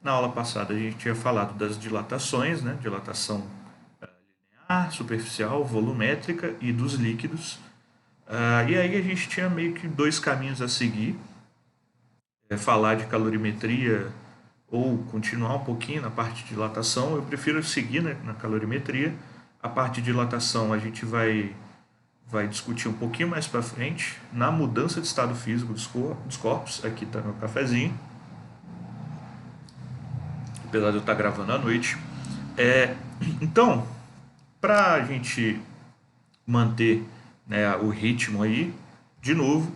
Na aula passada a gente tinha falado das dilatações, né? Dilatação linear, superficial, volumétrica e dos líquidos. E aí a gente tinha meio que dois caminhos a seguir. Falar de calorimetria ou continuar um pouquinho na parte de dilatação. Eu prefiro seguir, né, na calorimetria. A parte de dilatação a gente vai discutir um pouquinho mais para frente na mudança de estado físico dos corpos. Aqui está meu cafezinho, apesar de eu estar gravando à noite. Então, para a gente manter, né, o ritmo aí, de novo,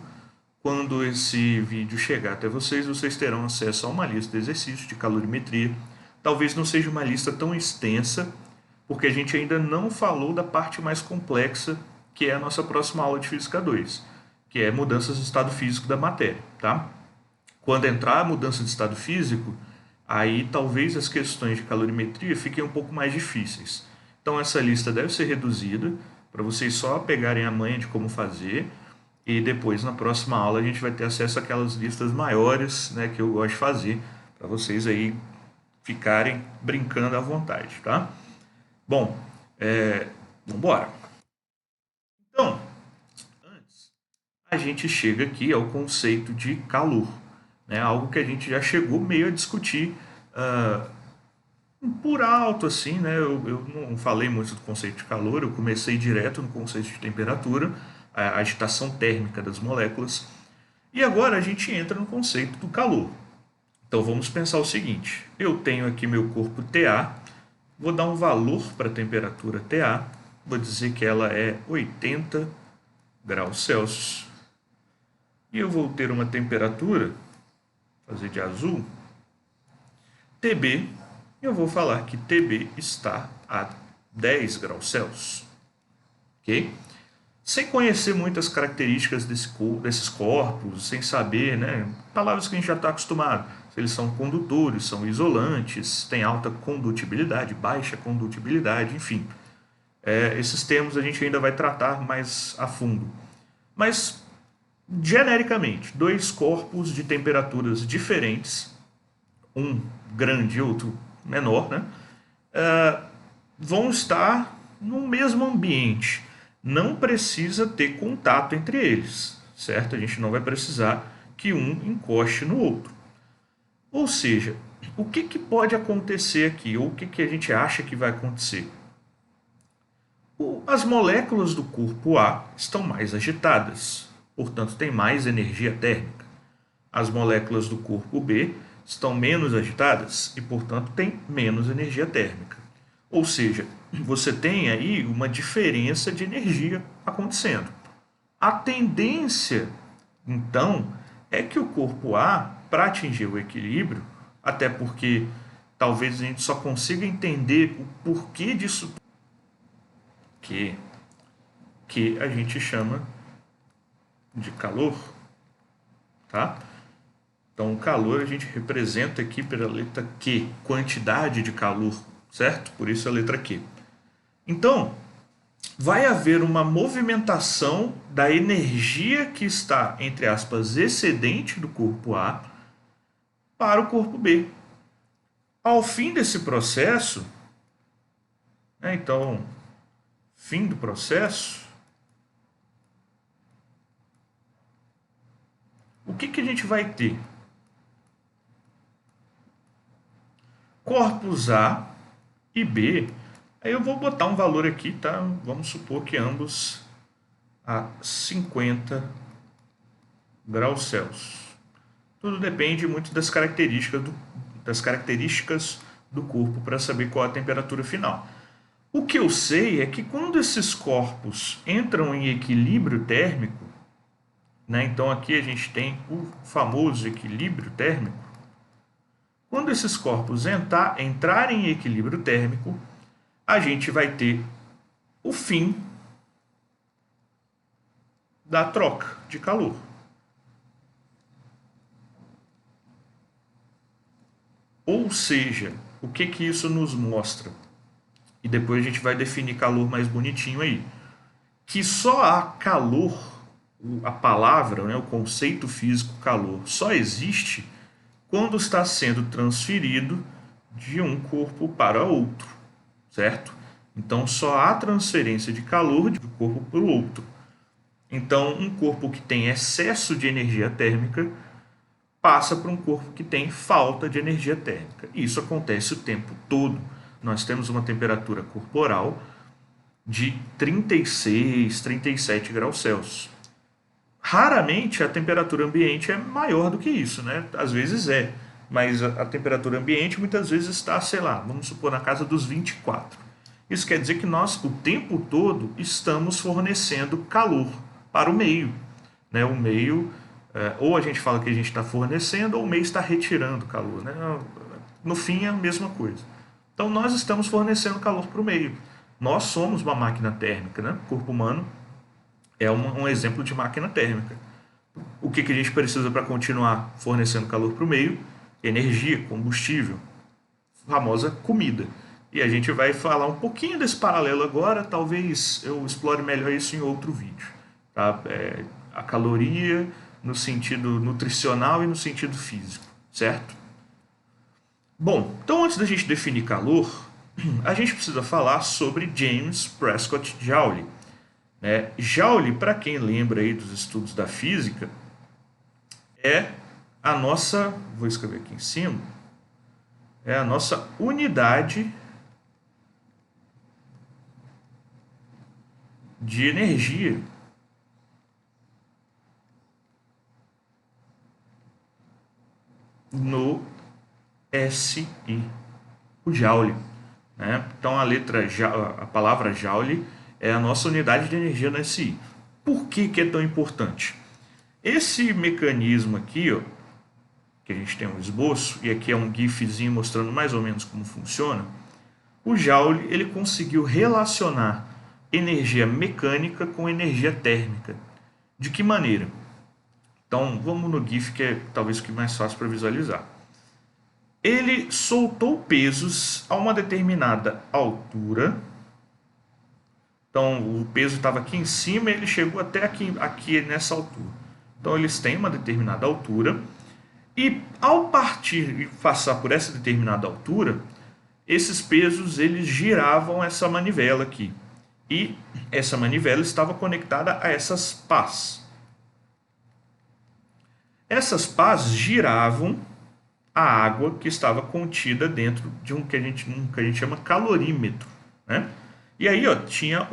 quando esse vídeo chegar até vocês, vocês terão acesso a uma lista de exercícios de calorimetria. Talvez não seja uma lista tão extensa, porque a gente ainda não falou da parte mais complexa, que é a nossa próxima aula de Física 2, que é mudanças de estado físico da matéria, tá? Quando entrar a mudança de estado físico, aí talvez as questões de calorimetria fiquem um pouco mais difíceis. Então essa lista deve ser reduzida, para vocês só pegarem a manha de como fazer, e depois na próxima aula a gente vai ter acesso àquelas listas maiores, né, que eu gosto de fazer, para vocês aí ficarem brincando à vontade, tá? Bom, vamos embora. Então, antes, a gente chega aqui ao conceito de calor, né, algo que a gente já chegou meio a discutir por alto, assim, né? Eu não falei muito do conceito de calor, eu comecei direto no conceito de temperatura, a agitação térmica das moléculas, e agora a gente entra no conceito do calor. Então vamos pensar o seguinte: eu tenho aqui meu corpo TA, vou dar um valor para a temperatura TA, vou dizer que ela é 80 graus Celsius, e eu vou ter uma temperatura, fazer de azul, TB, e eu vou falar que TB está a 10 graus Celsius. Ok? Sem conhecer muitas características desses corpos, sem saber, né, palavras que a gente já está acostumado. Se eles são condutores, são isolantes, têm alta condutibilidade, baixa condutibilidade, enfim. Esses termos a gente ainda vai tratar mais a fundo. Mas, genericamente, dois corpos de temperaturas diferentes, um grande e outro menor, né, vão estar no mesmo ambiente. Não precisa ter contato entre eles, certo? A gente não vai precisar que um encoste no outro. Ou seja, o que pode acontecer aqui? Ou o que a gente acha que vai acontecer? As moléculas do corpo A estão mais agitadas, portanto, tem mais energia térmica. As moléculas do corpo B estão menos agitadas e, portanto, têm menos energia térmica. Ou seja, você tem aí uma diferença de energia acontecendo. A tendência, então, é que o corpo A, para atingir o equilíbrio, até porque talvez a gente só consiga entender o porquê disso que a gente chama de calor, tá? Então, o calor a gente representa aqui pela letra Q, quantidade de calor, certo? Por isso a letra Q. Então, vai haver uma movimentação da energia que está, entre aspas, excedente do corpo A para o corpo B. Ao fim desse processo, né, então, fim do processo, o que a gente vai ter? Corpos A e B, aí eu vou botar um valor aqui, tá? Vamos supor que ambos a 50 graus Celsius. Tudo depende muito das características do corpo para saber qual a temperatura final. O que eu sei é que quando esses corpos entram em equilíbrio térmico, né, então aqui a gente tem o famoso equilíbrio térmico. Quando esses corpos entrarem em equilíbrio térmico, a gente vai ter o fim da troca de calor. Ou seja, o que isso nos mostra? E depois a gente vai definir calor mais bonitinho aí. Que só há calor, a palavra, né, o conceito físico calor, só existe quando está sendo transferido de um corpo para outro, certo? Então só há transferência de calor de um corpo para o outro. Então um corpo que tem excesso de energia térmica passa para um corpo que tem falta de energia térmica. Isso acontece o tempo todo. Nós temos uma temperatura corporal de 36, 37 graus Celsius. Raramente a temperatura ambiente é maior do que isso, né? Às vezes é, mas a temperatura ambiente muitas vezes está, sei lá, vamos supor, na casa dos 24. Isso quer dizer que nós, o tempo todo, estamos fornecendo calor para o meio, né? O meio, ou a gente fala que a gente está fornecendo, ou o meio está retirando calor, né? No fim é a mesma coisa. Então nós estamos fornecendo calor para o meio. Nós somos uma máquina térmica, né? O corpo humano é um exemplo de máquina térmica. O que a gente precisa para continuar fornecendo calor para o meio? Energia, combustível, famosa comida. E a gente vai falar um pouquinho desse paralelo agora, talvez eu explore melhor isso em outro vídeo. Tá? A caloria no sentido nutricional e no sentido físico, certo? Bom, então antes da gente definir calor, a gente precisa falar sobre James Prescott Joule. Joule, para quem lembra aí dos estudos da física, é a nossa, vou escrever aqui em cima, é a nossa unidade de energia no SI, o Joule. Então a palavra Joule é a nossa unidade de energia no SI. Por que é tão importante? Esse mecanismo aqui, ó, que a gente tem um esboço, e aqui é um gifzinho mostrando mais ou menos como funciona, o Joule ele conseguiu relacionar energia mecânica com energia térmica. De que maneira? Então vamos no gif que é talvez o que é mais fácil para visualizar. Ele soltou pesos a uma determinada altura. Então o peso estava aqui em cima e ele chegou até aqui nessa altura. Então eles têm uma determinada altura e ao partir e passar por essa determinada altura, esses pesos eles giravam essa manivela aqui. E essa manivela estava conectada a essas pás. Essas pás giravam a água que estava contida dentro de um que a gente chama calorímetro, né? E aí, ó, tinha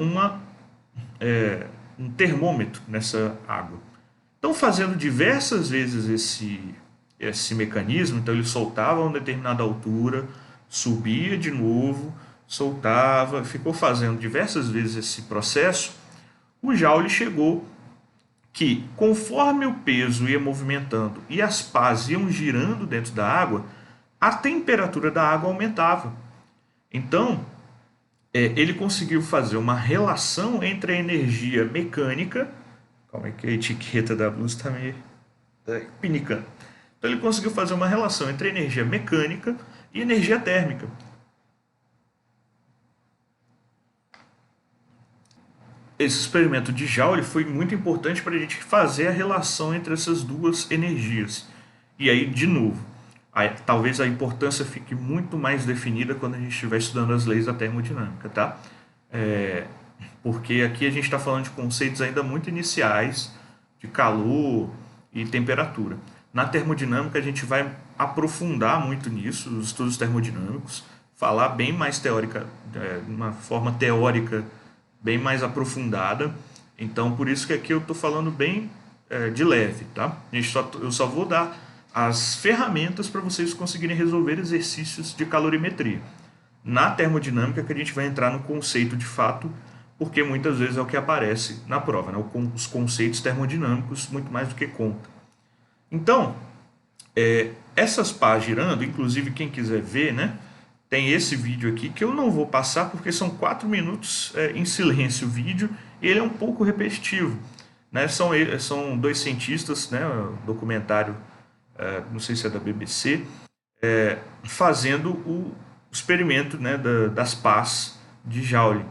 um termômetro nessa água. Então, fazendo diversas vezes esse mecanismo, então ele soltava a uma determinada altura, subia de novo, soltava, ficou fazendo diversas vezes esse processo, o Joule chegou que conforme o peso ia movimentando e as pás iam girando dentro da água, a temperatura da água aumentava. Então, ele conseguiu fazer uma relação entre a energia mecânica, calma aí que a etiqueta da blusa está meio pinicando. Então ele conseguiu fazer uma relação entre energia mecânica e energia térmica. Esse experimento de Joule foi muito importante para a gente fazer a relação entre essas duas energias. E aí, de novo, talvez a importância fique muito mais definida quando a gente estiver estudando as leis da termodinâmica, tá? Porque aqui a gente está falando de conceitos ainda muito iniciais, de calor e temperatura. Na termodinâmica a gente vai aprofundar muito nisso, os estudos termodinâmicos, falar bem mais teórica, de uma forma teórica bem mais aprofundada. Então por isso que aqui eu estou falando bem de leve, tá? Eu só vou dar as ferramentas para vocês conseguirem resolver exercícios de calorimetria. Na termodinâmica que a gente vai entrar no conceito de fato, porque muitas vezes é o que aparece na prova, né? Os conceitos termodinâmicos muito mais do que conta. Então, essas pás girando, inclusive quem quiser ver, né? Tem esse vídeo aqui que eu não vou passar porque são 4 minutos em silêncio o vídeo e ele é um pouco repetitivo, né? São dois cientistas, né? Documentário, não sei se é da BBC, fazendo o experimento, né? Das pás de Joule.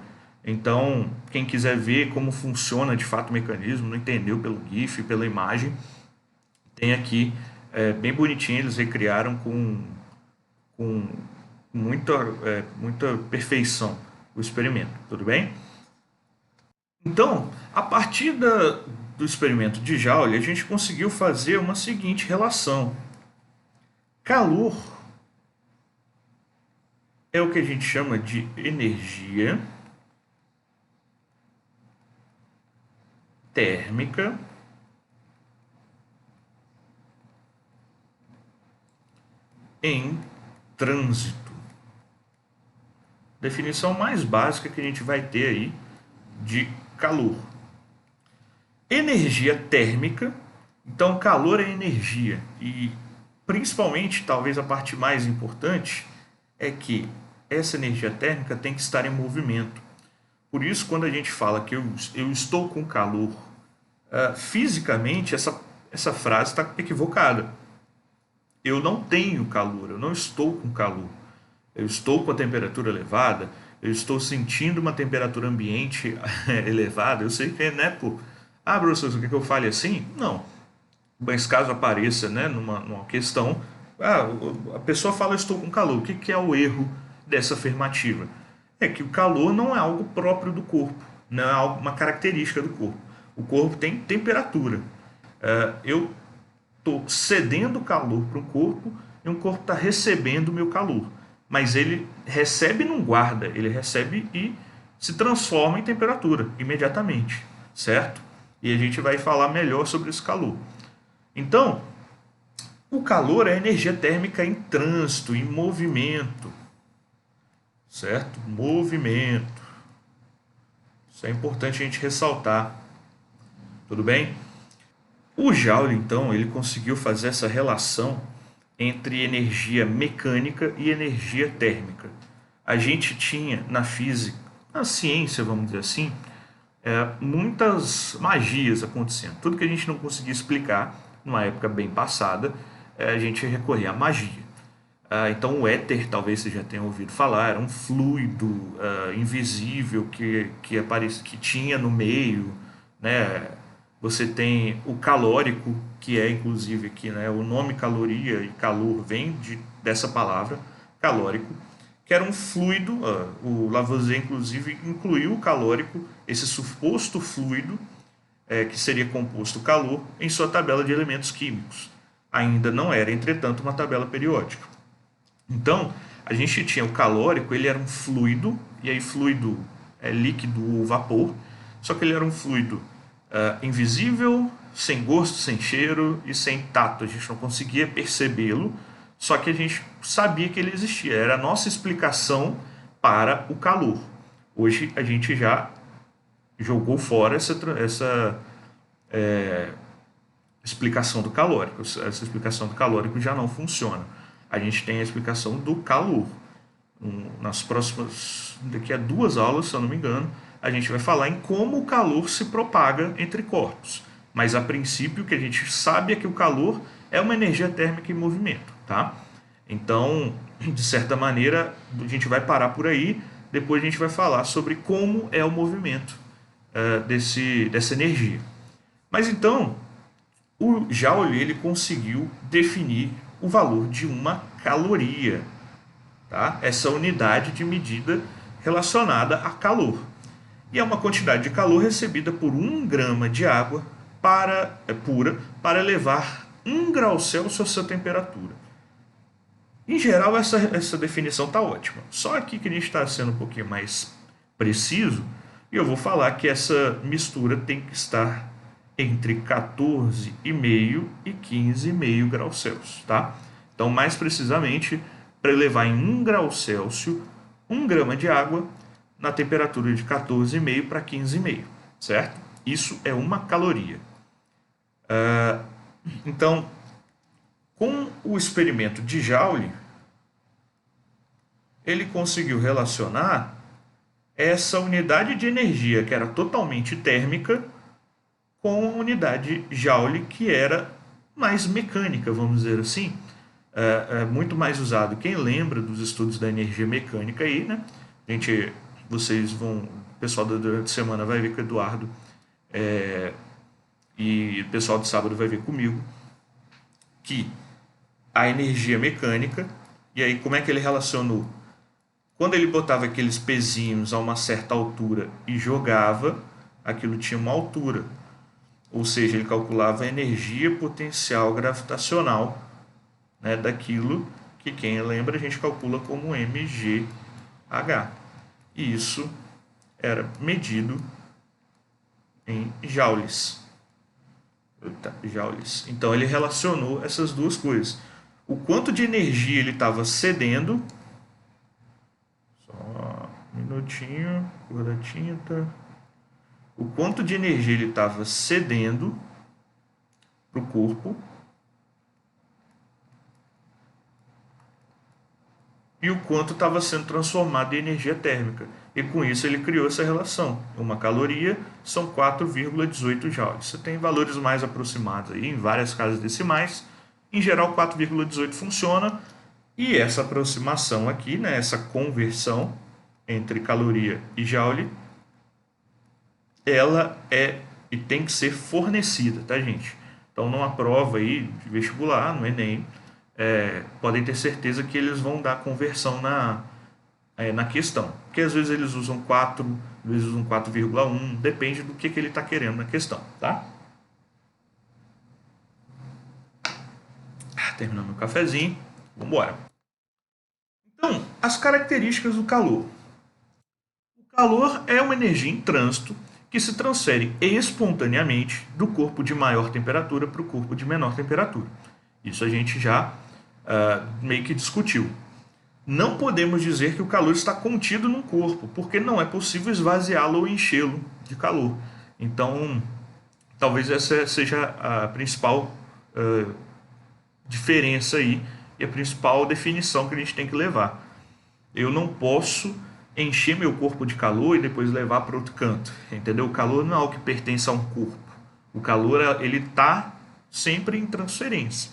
Então, quem quiser ver como funciona de fato o mecanismo, não entendeu pelo GIF, pela imagem, tem aqui bem bonitinho, eles recriaram com muita perfeição o experimento, tudo bem? Então, a partir do experimento de Joule, a gente conseguiu fazer uma seguinte relação. Calor é o que a gente chama de energia térmica em trânsito. Definição mais básica que a gente vai ter aí de calor. Energia térmica, então calor é energia e principalmente, talvez a parte mais importante é que essa energia térmica tem que estar em movimento. Por isso, quando a gente fala que eu estou com calor, fisicamente essa frase está equivocada. Eu não tenho calor, eu não estou com calor. Eu estou com a temperatura elevada, eu estou sentindo uma temperatura ambiente elevada. Eu sei que, né, pô, professor, você quer que eu fale assim? Não. Mas caso apareça, né, numa questão, a pessoa fala estou com calor. O que é o erro dessa afirmativa? É que o calor não é algo próprio do corpo, não é uma característica do corpo. O corpo tem temperatura. Eu estou cedendo calor para um corpo e um corpo está recebendo o meu calor. Mas ele recebe e não guarda, ele recebe e se transforma em temperatura imediatamente, certo? E a gente vai falar melhor sobre esse calor. Então, o calor é energia térmica em trânsito, em movimento, certo? Movimento. Isso é importante a gente ressaltar. Tudo bem? O Joule, então, ele conseguiu fazer essa relação entre energia mecânica e energia térmica. A gente tinha na física, na ciência, vamos dizer assim, muitas magias acontecendo. Tudo que a gente não conseguia explicar numa época bem passada, a gente recorria à magia. Então o éter, talvez você já tenha ouvido falar, era um fluido invisível que tinha no meio, né? Você tem o calórico, que é inclusive aqui, né, o nome caloria e calor vem dessa palavra, calórico, que era um fluido, o Lavoisier inclusive incluiu o calórico, esse suposto fluido, que seria composto calor, em sua tabela de elementos químicos. Ainda não era, entretanto, uma tabela periódica. Então, a gente tinha o calórico, ele era um fluido, e aí fluido é líquido ou vapor, só que ele era um fluido invisível, sem gosto, sem cheiro e sem tato. A gente não conseguia percebê-lo, só que a gente sabia que ele existia. Era a nossa explicação para o calor. Hoje a gente já jogou fora essa explicação do calórico. Essa explicação do calórico já não funciona. A gente tem a explicação do calor. Nas próximas, daqui a 2 aulas, se eu não me engano, a gente vai falar em como o calor se propaga entre corpos. Mas a princípio o que a gente sabe é que o calor é uma energia térmica em movimento, tá? Então, de certa maneira, a gente vai parar por aí. Depois a gente vai falar sobre como é o movimento dessa energia. Mas então, o Joule ele conseguiu definir o valor de uma caloria, tá? Essa unidade de medida relacionada a calor. E é uma quantidade de calor recebida por 1 grama de água pura para elevar 1 grau Celsius a sua temperatura. Em geral, essa definição está ótima. Só aqui que a gente está sendo um pouquinho mais preciso, e eu vou falar que essa mistura tem que estar entre 14,5 e 15,5 graus Celsius, tá? Então, mais precisamente, para elevar em 1 grau Celsius 1 grama de água na temperatura de 14,5 para 15,5, certo? Isso é uma caloria. Então, com o experimento de Joule, ele conseguiu relacionar essa unidade de energia, que era totalmente térmica, com a unidade Joule, que era mais mecânica, vamos dizer assim. Muito mais usado. Quem lembra dos estudos da energia mecânica aí, né? O pessoal da durante a semana vai ver com o Eduardo e o pessoal de sábado vai ver comigo, que a energia mecânica. E aí, como é que ele relacionou? Quando ele botava aqueles pezinhos a uma certa altura e jogava, aquilo tinha uma altura. Ou seja, ele calculava a energia potencial gravitacional, né, daquilo que, quem lembra, a gente calcula como mgh. E isso era medido em joules. Joules. Então ele relacionou essas duas coisas. O quanto de energia ele estava cedendo. Só um minutinho, cor da tinta. O quanto de energia ele estava cedendo para o corpo e o quanto estava sendo transformado em energia térmica. E com isso ele criou essa relação. Uma caloria são 4,18 joules. Você tem valores mais aproximados aí em várias casas decimais. Em geral, 4,18 funciona. E essa aproximação aqui, né, essa conversão entre caloria e joule, ela é e tem que ser fornecida, tá, gente? Então, numa prova aí de vestibular, no Enem, podem ter certeza que eles vão dar conversão na questão. Porque às vezes eles usam 4, às vezes usam 4,1, depende do que ele está querendo na questão, tá? Terminando o cafezinho, vamos embora. Então, as características do calor. O calor é uma energia em trânsito que se transfere espontaneamente do corpo de maior temperatura para o corpo de menor temperatura. Isso a gente já meio que discutiu. Não podemos dizer que o calor está contido num corpo, porque não é possível esvaziá-lo ou enchê-lo de calor. Então, talvez essa seja a principal diferença aí e a principal definição que a gente tem que levar. Eu não posso encher meu corpo de calor e depois levar para outro canto, entendeu? O calor não é algo que pertence a um corpo. O calor, ele está sempre em transferência.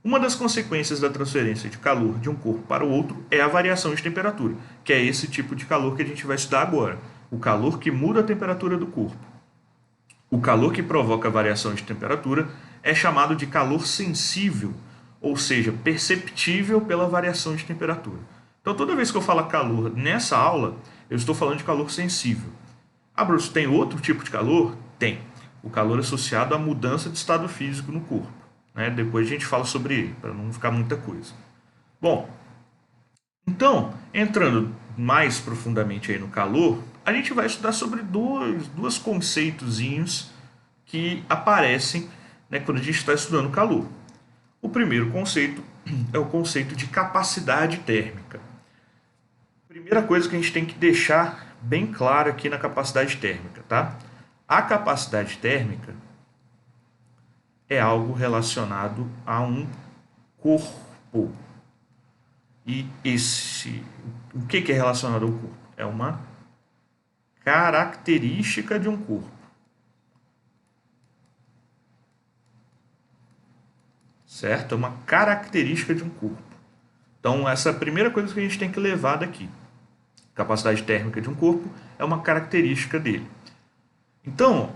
Uma das consequências da transferência de calor de um corpo para o outro é a variação de temperatura, que é esse tipo de calor que a gente vai estudar agora. O calor que muda a temperatura do corpo. O calor que provoca variação de temperatura é chamado de calor sensível, ou seja, perceptível pela variação de temperatura. Então, toda vez que eu falo calor nessa aula, eu estou falando de calor sensível. Ah, Bruce, tem outro tipo de calor? Tem. O calor associado à mudança de estado físico no corpo. Né? Depois a gente fala sobre ele, para não ficar muita coisa. Bom, então, entrando mais profundamente aí no calor, a gente vai estudar sobre dois conceitozinhos que aparecem, né, quando a gente está estudando calor. O primeiro conceito é o conceito de capacidade térmica. Primeira coisa que a gente tem que deixar bem claro aqui na capacidade térmica, tá? A capacidade térmica é algo relacionado a um corpo. E o que é relacionado ao corpo? É uma característica de um corpo. Certo? É uma característica de um corpo. Então, essa é a primeira coisa que a gente tem que levar daqui. Capacidade térmica de um corpo é uma característica dele. Então,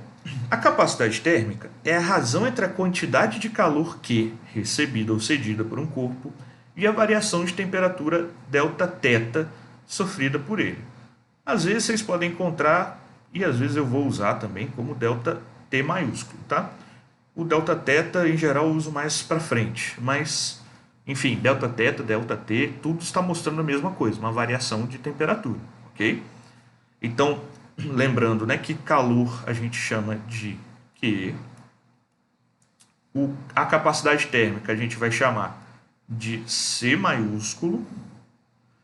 a capacidade térmica é a razão entre a quantidade de calor que, recebida ou cedida por um corpo, e a variação de temperatura ΔT sofrida por ele. Às vezes vocês podem encontrar, e às vezes eu vou usar também como ΔT maiúsculo, tá? O ΔT em geral eu uso mais para frente, mas enfim, ΔT, ΔT, tudo está mostrando a mesma coisa, uma variação de temperatura, ok? Então, lembrando, né, que calor a gente chama de Q, a capacidade térmica a gente vai chamar de C maiúsculo.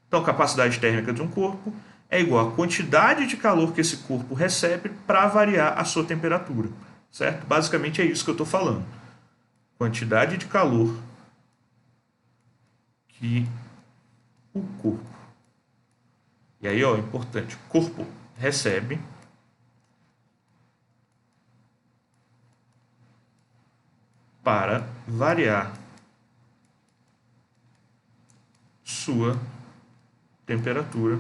Então, a capacidade térmica de um corpo é igual à quantidade de calor que esse corpo recebe para variar a sua temperatura, certo? Basicamente é isso que eu estou falando. Quantidade de calor que o corpo, e aí, ó, importante, o corpo recebe para variar sua temperatura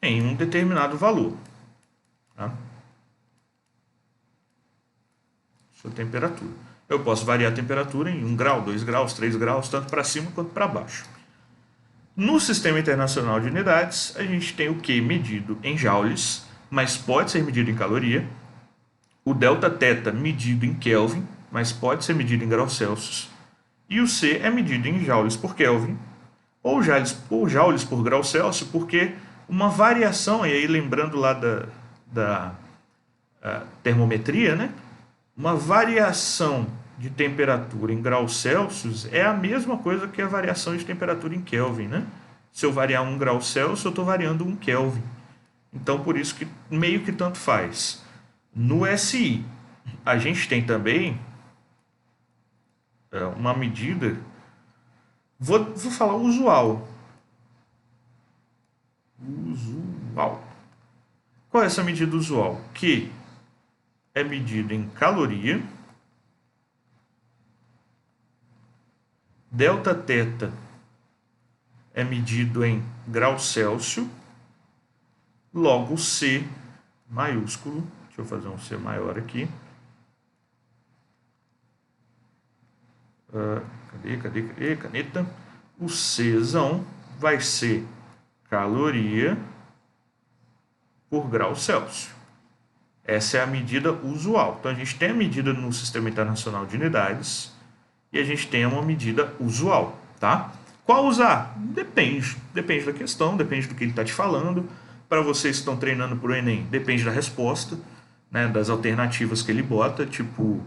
em um determinado valor, tá? Sua temperatura. Eu posso variar a temperatura em 1 grau, 2 graus, 3 graus, tanto para cima quanto para baixo. No Sistema Internacional de Unidades, a gente tem o Q medido em joules, mas pode ser medido em caloria. O delta-teta medido em Kelvin, mas pode ser medido em graus Celsius. E o C é medido em joules por Kelvin, ou joules por grau Celsius, porque uma variação, e aí lembrando lá da termometria, né? Uma variação de temperatura em graus Celsius é a mesma coisa que a variação de temperatura em Kelvin, né? Se eu variar 1 grau Celsius, eu estou variando 1 Kelvin. Então, por isso que meio que tanto faz. No SI, a gente tem também uma medida, vou falar usual. Usual. Qual é essa medida usual? Que é medida em caloria, delta-teta é medido em grau Celsius, logo C maiúsculo, deixa eu fazer um C maior aqui. Cadê? Caneta. O Czão vai ser caloria por grau Celsius. Essa é a medida usual. Então, a gente tem a medida no Sistema Internacional de Unidades e a gente tem uma medida usual, tá? Qual usar? Depende. Depende da questão, depende do que ele está te falando. Para vocês que estão treinando para o Enem, depende da resposta, né, das alternativas que ele bota. Tipo,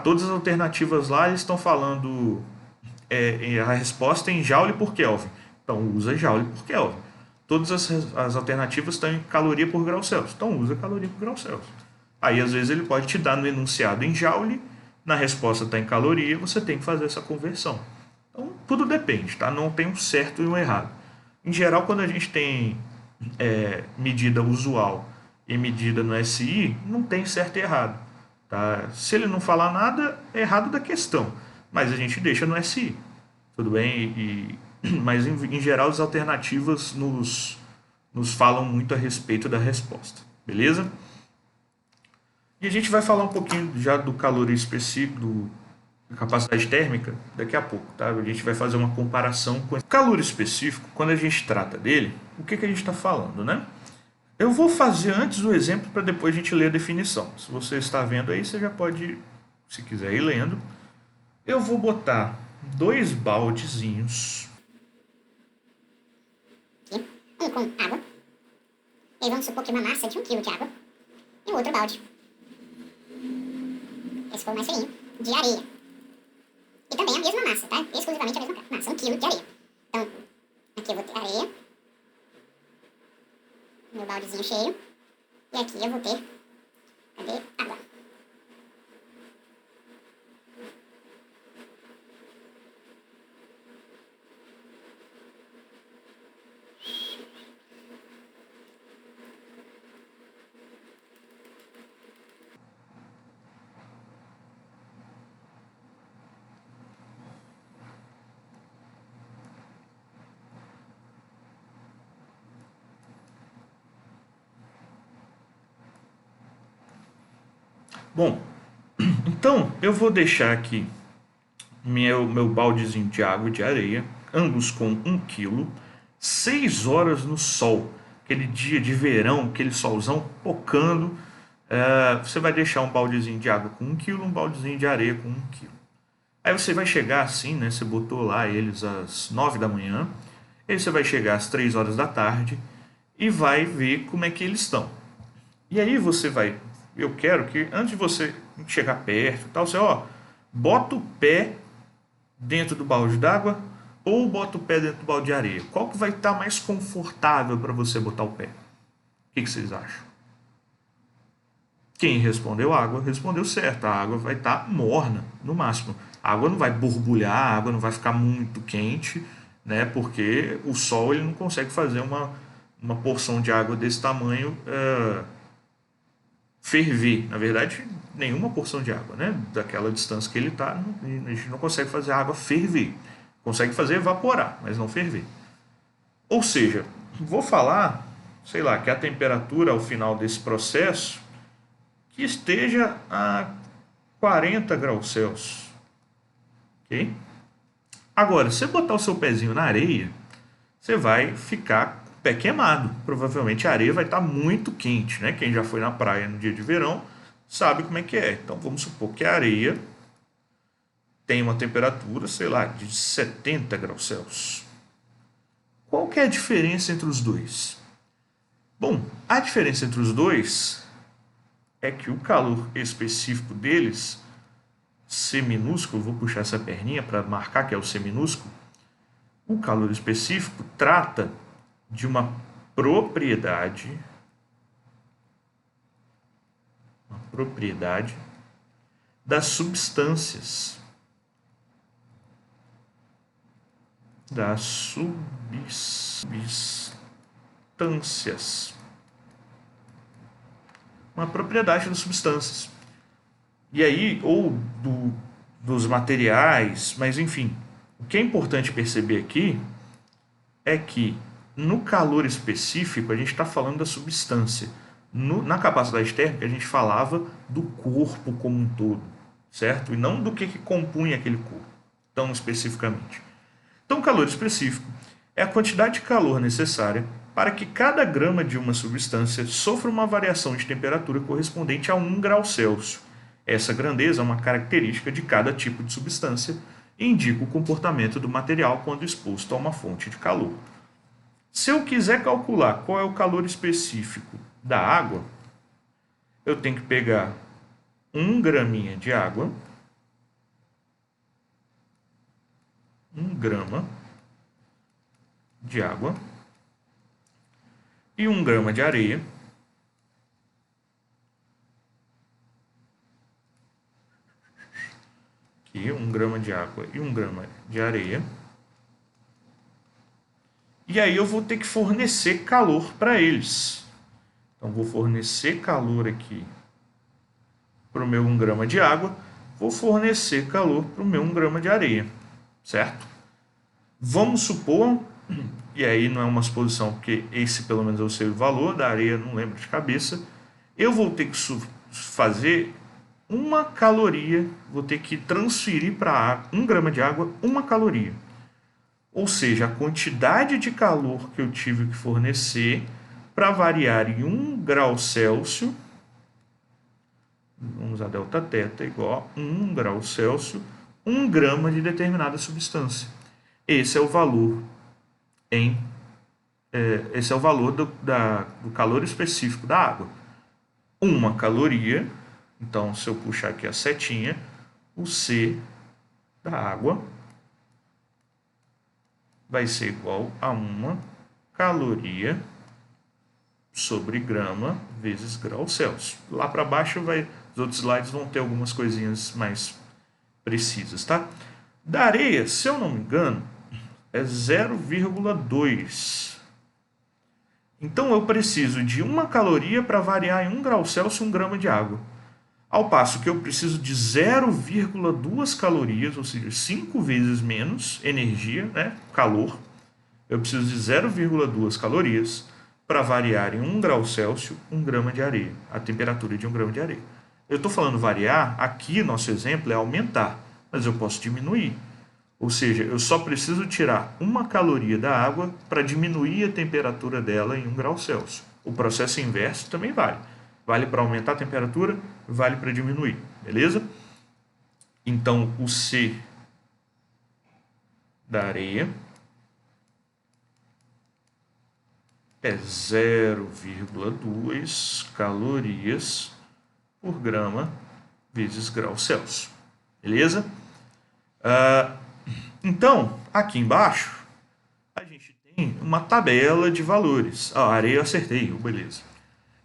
todas as alternativas lá eles estão falando a resposta em joule por Kelvin. Então, usa joule por Kelvin. Todas as alternativas estão em caloria por grau Celsius. Então, usa caloria por grau Celsius. Aí, às vezes, ele pode te dar no enunciado em joule, na resposta está em caloria, você tem que fazer essa conversão. Então, tudo depende, tá? Não tem um certo e um errado. Em geral, quando a gente tem medida usual e medida no SI, não tem certo e errado. Tá? Se ele não falar nada, é errado da questão. Mas a gente deixa no SI. Tudo bem? Mas, em geral, as alternativas nos falam muito a respeito da resposta. Beleza? E a gente vai falar um pouquinho já do calor específico, da capacidade térmica, daqui a pouco. Tá? A gente vai fazer uma comparação com o calor específico. Quando a gente trata dele, o que a gente está falando, né? Eu vou fazer antes o exemplo para depois a gente ler a definição. Se você está vendo aí, você já pode, se quiser, ir lendo. Eu vou botar 2 baldezinhos. Um com água. E aí vamos supor que uma massa de 1 kg de água. E um outro balde. Esse foi o mais fininho. De areia. E também a mesma massa, tá? Exclusivamente a mesma massa. 1 kg de areia. Então, aqui eu vou ter areia. Meu baldezinho cheio. E aqui eu vou ter... Cadê? Água. Bom, então eu vou deixar aqui meu baldezinho de água e de areia, ambos com 1 kg, 6 horas no sol, aquele dia de verão, aquele solzão pocando. Você vai deixar um baldezinho de água com 1 kg, um baldezinho de areia com 1 kg. Aí você vai chegar assim, né? Você botou lá eles às 9 da manhã, aí você vai chegar às 3 horas da tarde e vai ver como é que eles estão. E aí você vai... Eu quero que antes de você chegar perto e tal, você bota o pé dentro do balde d'água ou bota o pé dentro do balde de areia. Qual que vai estar mais confortável para você botar o pé? O que vocês acham? Quem respondeu água, respondeu certo. A água vai estar morna, no máximo. A água não vai borbulhar, a água não vai ficar muito quente, né? Porque o sol ele não consegue fazer uma porção de água desse tamanho ferver. Na verdade, nenhuma porção de água, né? Daquela distância que ele está, a gente não consegue fazer a água ferver. Consegue fazer evaporar, mas não ferver. Ou seja, vou falar, sei lá, que a temperatura ao final desse processo que esteja a 40 graus Celsius. Ok? Agora, se você botar o seu pezinho na areia, você vai ficar com o pé queimado. Provavelmente a areia vai estar muito quente, né? Quem já foi na praia no dia de verão sabe como é que é. Então vamos supor que a areia tem uma temperatura, sei lá, de 70 graus Celsius. Qual que é a diferença entre os dois? Bom, a diferença entre os dois é que o calor específico deles, C minúsculo, vou puxar essa perninha para marcar que é o C minúsculo, o calor específico trata de uma propriedade das substâncias. Uma propriedade das substâncias. E aí, ou dos materiais, mas enfim. O que é importante perceber aqui é que no calor específico a gente está falando da substância. Na capacidade térmica a gente falava do corpo como um todo, certo? E não do que compunha aquele corpo, tão especificamente. Então, calor específico é a quantidade de calor necessária para que cada grama de uma substância sofra uma variação de temperatura correspondente a 1 grau Celsius. Essa grandeza é uma característica de cada tipo de substância e indica o comportamento do material quando exposto a uma fonte de calor. Se eu quiser calcular qual é o calor específico da água, eu tenho que pegar 1 graminha de água, 1 grama de água e 1 grama de areia. Aqui, 1 grama de água e 1 grama de areia. E aí eu vou ter que fornecer calor para eles. Então, vou fornecer calor aqui para o meu 1 grama de água. Vou fornecer calor para o meu 1 grama de areia. Certo? Vamos supor, e aí não é uma suposição, porque esse pelo menos eu sei o valor, da areia não lembro de cabeça, eu vou ter que fazer 1 caloria, vou ter que transferir para 1 grama de água 1 caloria. Ou seja, a quantidade de calor que eu tive que fornecer para variar em 1 grau Celsius, vamos usar delta θ igual a 1 grau Celsius, 1 grama de determinada substância. Esse é o valor esse é o valor do calor específico da água. 1 caloria, então se eu puxar aqui a setinha, o C da água vai ser igual a 1 caloria sobre grama vezes grau Celsius. Lá para baixo os outros slides vão ter algumas coisinhas mais precisas, tá? Da areia, se eu não me engano, é 0,2. Então eu preciso de 1 caloria para variar em 1 grau Celsius 1 grama de água. Ao passo que eu preciso de 0,2 calorias, ou seja, 5 vezes menos energia, né, calor. Eu preciso de 0,2 calorias para variar em 1 grau Celsius 1 grama de areia, a temperatura de 1 grama de areia. Eu estou falando variar, aqui nosso exemplo é aumentar, mas eu posso diminuir. Ou seja, eu só preciso tirar 1 caloria da água para diminuir a temperatura dela em 1 grau Celsius. O processo inverso também vale. Vale para aumentar a temperatura, vale para diminuir, beleza? Então, o C da areia é 0,2 calorias por grama vezes grau Celsius, beleza? Então, aqui embaixo, a gente tem uma tabela de valores. A areia eu acertei, beleza.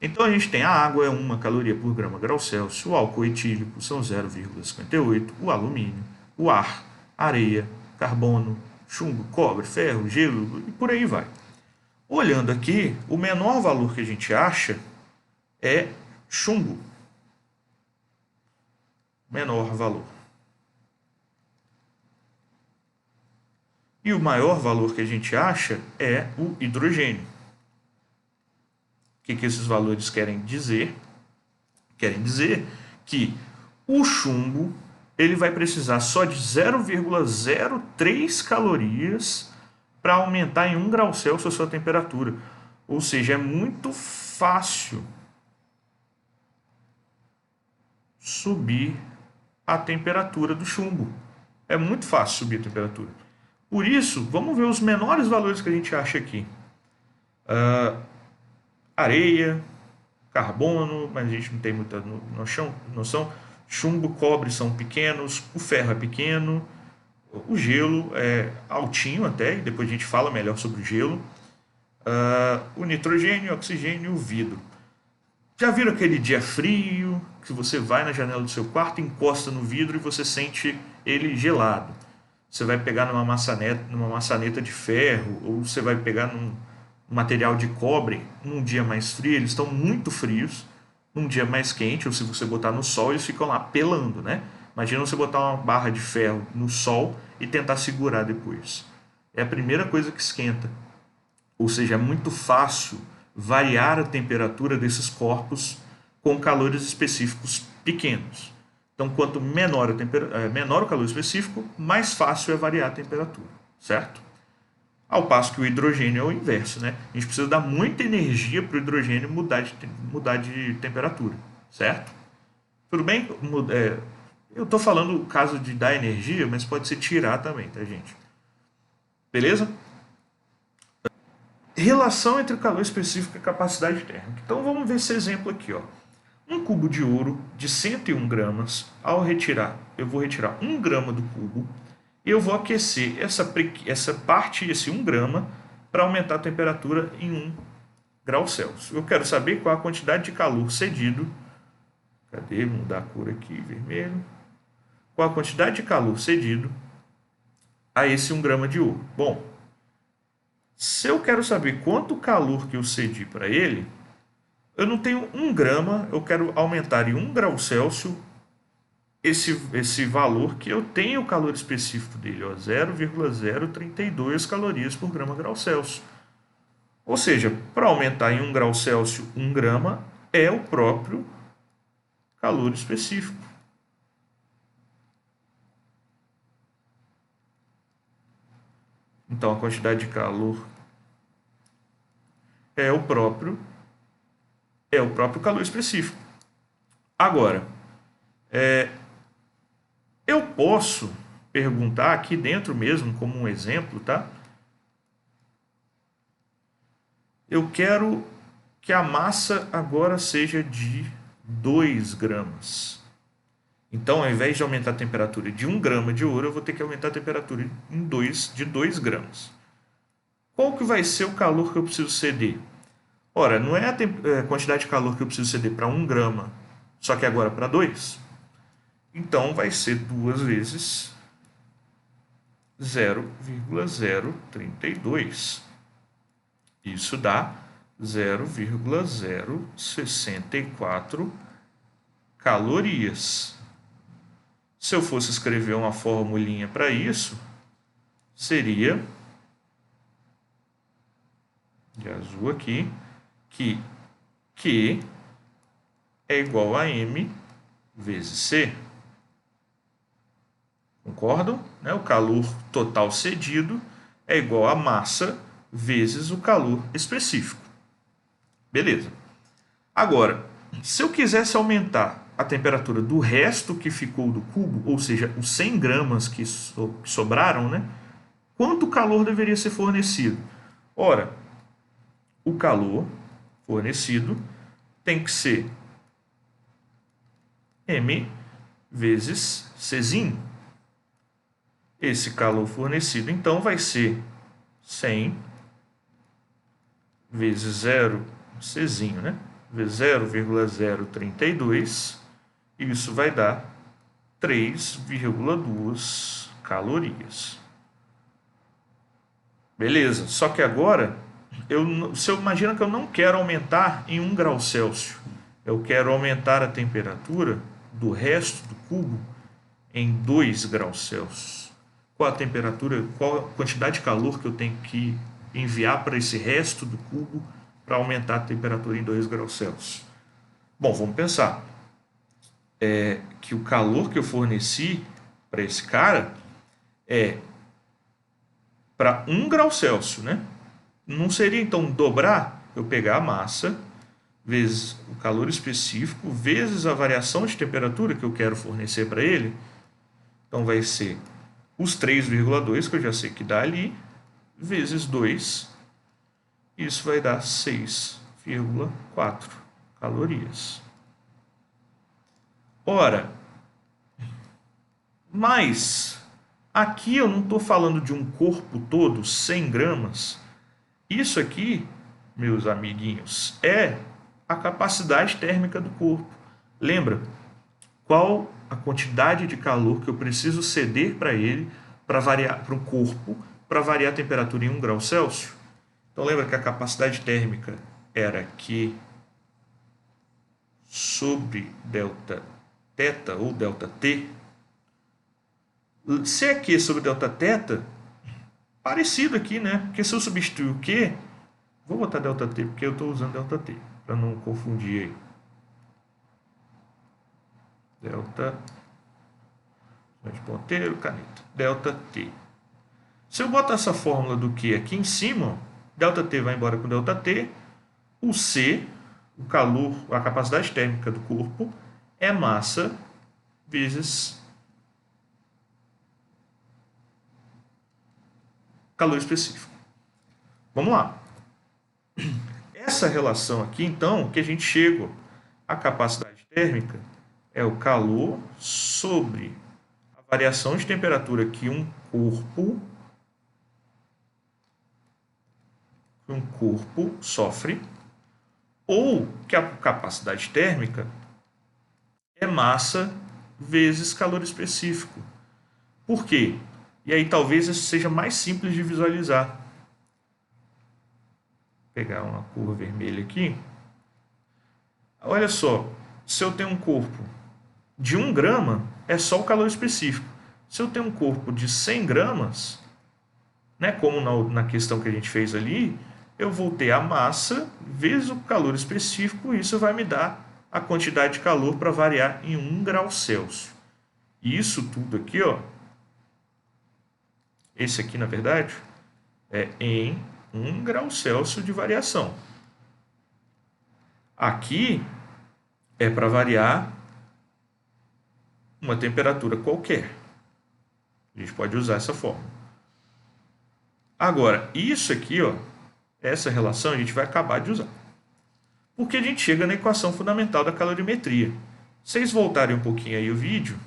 Então, a gente tem a água, é 1 caloria por grama grau Celsius, o álcool etílico são 0,58, o alumínio, o ar, areia, carbono, chumbo, cobre, ferro, gelo e por aí vai. Olhando aqui, o menor valor que a gente acha é chumbo. Menor valor. E o maior valor que a gente acha é o hidrogênio. O que esses valores querem dizer? Querem dizer que O chumbo ele vai precisar só de 0,03 calorias para aumentar em 1 grau Celsius a sua temperatura. Ou seja, é muito fácil subir a temperatura do chumbo. É muito fácil subir a temperatura. Por isso, vamos ver os menores valores que a gente acha aqui. Areia, carbono, mas a gente não tem muita noção. Chumbo, cobre são pequenos, o ferro é pequeno, o gelo é altinho até, e depois a gente fala melhor sobre o gelo. O nitrogênio, o oxigênio e o vidro. Já viram aquele dia frio, que você vai na janela do seu quarto, encosta no vidro e você sente ele gelado? Você vai pegar numa maçaneta de ferro, ou você vai pegar num material de cobre, num dia mais frio, eles estão muito frios, num dia mais quente, ou se você botar no sol, eles ficam lá pelando, né? Imagina você botar uma barra de ferro no sol e tentar segurar depois. É a primeira coisa que esquenta. Ou seja, é muito fácil variar a temperatura desses corpos com calores específicos pequenos. Então, quanto menor o calor específico, mais fácil é variar a temperatura, certo? Ao passo que o hidrogênio é o inverso, né? A gente precisa dar muita energia para o hidrogênio mudar de temperatura, certo? Tudo bem? Eu estou falando o caso de dar energia, mas pode ser tirar também, tá, gente? Beleza? Relação entre calor específico e capacidade térmica. Então vamos ver esse exemplo aqui, ó. Um cubo de ouro de 101 gramas, eu vou retirar 1 grama do cubo e eu vou aquecer essa parte, esse 1 grama, para aumentar a temperatura em 1 grau Celsius. Eu quero saber qual a quantidade de calor cedido. Cadê? Vou mudar a cor aqui, vermelho. Qual a quantidade de calor cedido a esse 1 grama de ouro? Bom, se eu quero saber quanto calor que eu cedi para ele, eu não tenho 1 grama, eu quero aumentar em 1 grau Celsius esse valor que eu tenho o calor específico dele, 0,032 calorias por grama grau Celsius. Ou seja, para aumentar em 1 grau Celsius 1 grama é o próprio calor específico. Então a quantidade de calor é o próprio calor específico. Agora, eu posso perguntar aqui dentro mesmo, como um exemplo, tá? Eu quero que a massa agora seja de 2 gramas. Então, ao invés de aumentar a temperatura de 1 grama de ouro, eu vou ter que aumentar a temperatura de 2 gramas. Qual que vai ser o calor que eu preciso ceder? Ora, não é a quantidade de calor que eu preciso ceder para 1 grama, só que agora para 2. Então, vai ser 2 vezes 0,032. Isso dá 0,064 calorias. Se eu fosse escrever uma formulinha para isso, seria, de azul aqui, que Q é igual a M vezes C. Concordam? O calor total cedido é igual a massa vezes o calor específico. Beleza. Agora, se eu quisesse aumentar a temperatura do resto que ficou do cubo, ou seja, os 100 gramas que sobraram, quanto calor deveria ser fornecido? Ora, o calor fornecido tem que ser M vezes Czinho. Esse calor fornecido, então, vai ser 100 vezes 0, Czinho, vezes 0,032, isso vai dar 3,2 calorias. Beleza, só que agora, se eu imagino que eu não quero aumentar em 1 grau Celsius, eu quero aumentar a temperatura do resto do cubo em 2 graus Celsius. Qual a temperatura, qual a quantidade de calor que eu tenho que enviar para esse resto do cubo para aumentar a temperatura em 2 graus Celsius? Bom, vamos pensar. que o calor que eu forneci para esse cara é para 1 grau Celsius, né? Não seria então dobrar? Eu pegar a massa vezes o calor específico vezes a variação de temperatura que eu quero fornecer para ele. Então vai ser os 3,2 que eu já sei que dá ali, vezes 2. Isso vai dar 6,4 calorias. Ora, mas aqui eu não estou falando de um corpo todo, 100 gramas. Isso aqui, meus amiguinhos, é a capacidade térmica do corpo. Lembra? Qual a quantidade de calor que eu preciso ceder para ele, para variar para o corpo, para variar a temperatura em 1 grau Celsius? Então lembra que a capacidade térmica era Q sobre delta θ ou delta T. Se é Q sobre delta θ, parecido aqui, né? Porque se eu substituir o Q, vou botar delta T porque eu estou usando delta T, para não confundir aí. Delta, de ponteiro, caneta, delta T. Se eu botar essa fórmula do Q aqui em cima, delta T vai embora com delta T, o C, o calor, a capacidade térmica do corpo, é massa vezes calor específico. Vamos lá. Essa relação aqui, então, que a gente chega à capacidade térmica, é o calor sobre a variação de temperatura que um corpo sofre, ou que a capacidade térmica é massa vezes calor específico. Por quê? E aí talvez isso seja mais simples de visualizar. Vou pegar uma cor vermelha aqui. Olha só, se eu tenho um corpo de 1 grama, é só o calor específico. Se eu tenho um corpo de 100 gramas, né, como na questão que a gente fez ali, eu vou ter a massa vezes o calor específico, e isso vai me dar a quantidade de calor para variar em 1 grau Celsius. E isso tudo aqui, ó, esse aqui na verdade, é em 1 grau Celsius de variação. Aqui é para variar uma temperatura qualquer. A gente pode usar essa fórmula. Agora, isso aqui, ó, essa relação a gente vai acabar de usar. Porque a gente chega na equação fundamental da calorimetria. Se vocês voltarem um pouquinho aí o vídeo,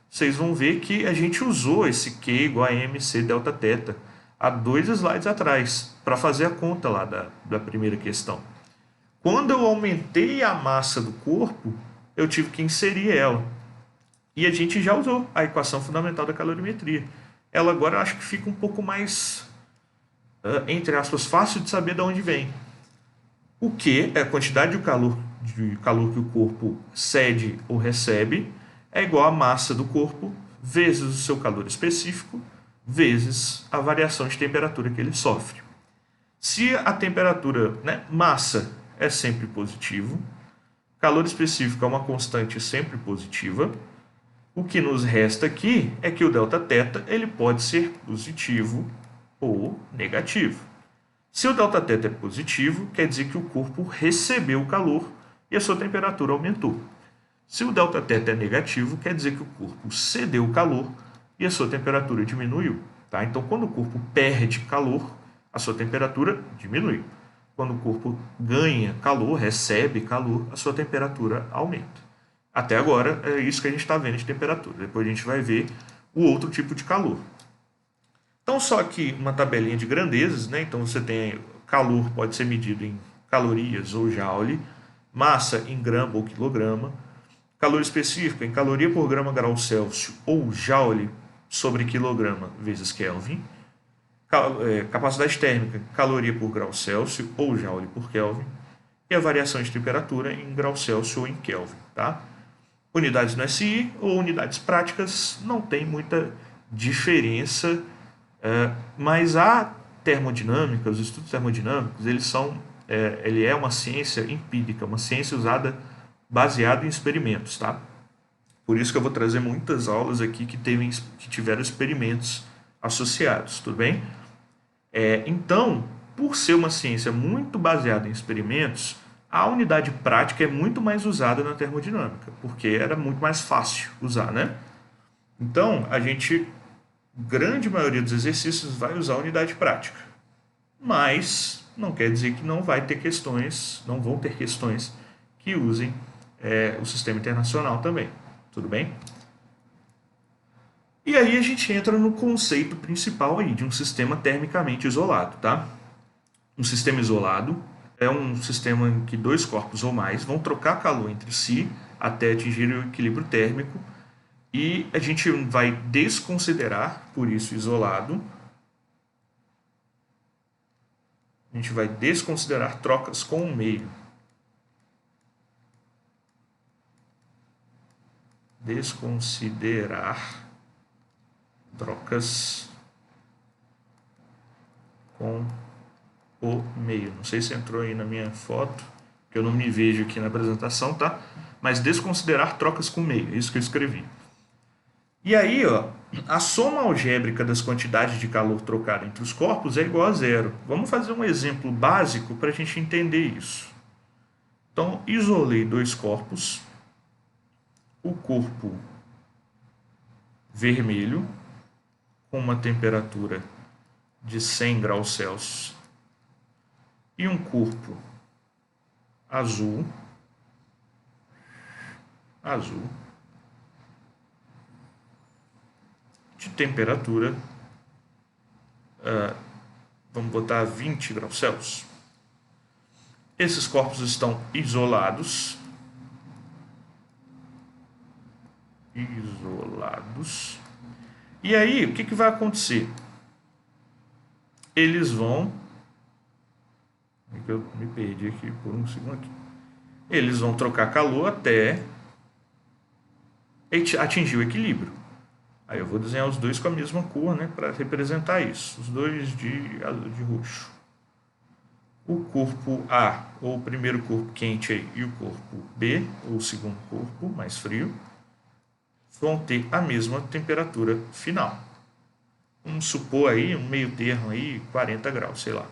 vocês vão ver que a gente usou esse Q igual a mc delta θ há 2 slides atrás, para fazer a conta lá da primeira questão. Quando eu aumentei a massa do corpo, eu tive que inserir ela. E a gente já usou a equação fundamental da calorimetria. Ela agora eu acho que fica um pouco mais, entre aspas, fácil de saber de onde vem. O Q é a quantidade de calor que o corpo cede ou recebe, é igual a massa do corpo vezes o seu calor específico, vezes a variação de temperatura que ele sofre. Se a temperatura, né, massa é sempre positivo, calor específico é uma constante sempre positiva, o que nos resta aqui é que o Δθ ele pode ser positivo ou negativo. Se o Δθ é positivo, quer dizer que o corpo recebeu o calor e a sua temperatura aumentou. Se o Δθ é negativo, quer dizer que o corpo cedeu o calor e a sua temperatura diminuiu. Tá? Então, quando o corpo perde calor, a sua temperatura diminui. Quando o corpo ganha calor, recebe calor, a sua temperatura aumenta. Até agora é isso que a gente está vendo de temperatura. Depois a gente vai ver o outro tipo de calor. Então, só aqui uma tabelinha de grandezas, né? Então você tem calor pode ser medido em calorias ou joule, massa em grama ou quilograma, calor específico em caloria por grama grau Celsius ou joule sobre quilograma vezes Kelvin, capacidade térmica caloria por grau Celsius ou joule por Kelvin, e a variação de temperatura em grau Celsius ou em Kelvin, tá? Unidades no SI ou unidades práticas não tem muita diferença, mas há termodinâmica, os estudos termodinâmicos, ele é uma ciência empírica, uma ciência usada baseada em experimentos, tá? Por isso que eu vou trazer muitas aulas aqui que tiveram experimentos associados, tudo bem? Então, por ser uma ciência muito baseada em experimentos, a unidade prática é muito mais usada na termodinâmica, porque era muito mais fácil usar, né? Então, grande maioria dos exercícios vai usar a unidade prática. Mas não quer dizer que não vão ter questões que usem o sistema internacional também. Tudo bem? E aí a gente entra no conceito principal aí de um sistema termicamente isolado, tá? Um sistema isolado é um sistema em que dois corpos ou mais vão trocar calor entre si até atingir o equilíbrio térmico, e a gente vai desconsiderar, por isso isolado, a gente vai desconsiderar trocas com o meio. Desconsiderar trocas com o meio. Não sei se entrou aí na minha foto, que eu não me vejo aqui na apresentação, tá? Mas desconsiderar trocas com o meio, é isso que eu escrevi. E aí, ó, a soma algébrica das quantidades de calor trocada entre os corpos é igual a zero. Vamos fazer um exemplo básico para a gente entender isso. Então, isolei dois corpos. O corpo vermelho, com uma temperatura de 100 graus Celsius, e um corpo azul, de temperatura, vamos botar 20 graus Celsius. Esses corpos estão isolados. E aí, o que vai acontecer? Eles vão... Eu me perdi aqui por um segundo. Eles vão trocar calor até atingir o equilíbrio. Aí eu vou desenhar os dois com a mesma cor, né, para representar isso. Os dois de roxo. O corpo A, ou o primeiro corpo quente aí, e o corpo B, ou o segundo corpo mais frio, vão ter a mesma temperatura final. Vamos supor aí um meio termo aí, 40 graus, sei lá.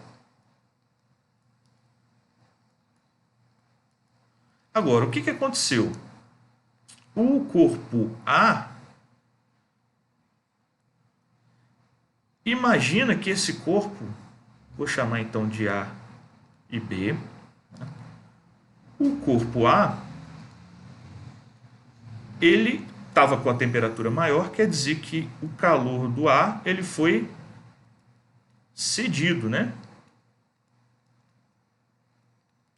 Agora, o que aconteceu? O corpo A, imagina que esse corpo, vou chamar então de A e B. O corpo A, ele estava com a temperatura maior, quer dizer que o calor do A ele foi cedido, né?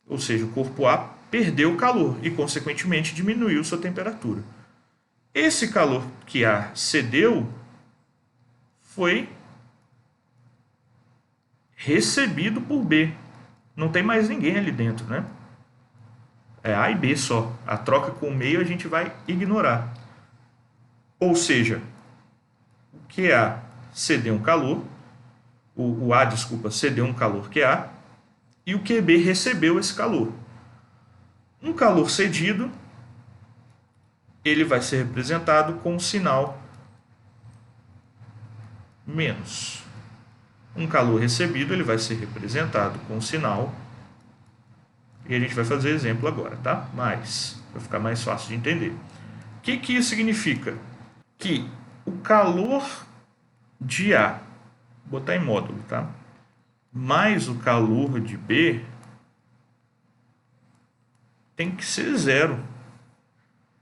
Ou seja, o corpo A perdeu o calor e, consequentemente, diminuiu sua temperatura. Esse calor que A cedeu foi recebido por B. Não tem mais ninguém ali dentro, né? É A e B só. A troca com o meio a gente vai ignorar. Ou seja, o QA cedeu um calor, o A, cedeu um calor QA, e o QB recebeu esse calor. Um calor cedido, ele vai ser representado com o sinal menos. Um calor recebido, ele vai ser representado com o sinal, e a gente vai fazer exemplo agora, tá? Mais, para ficar mais fácil de entender. O que isso significa? Que o calor de A, vou botar em módulo, tá? Mais o calor de B tem que ser zero.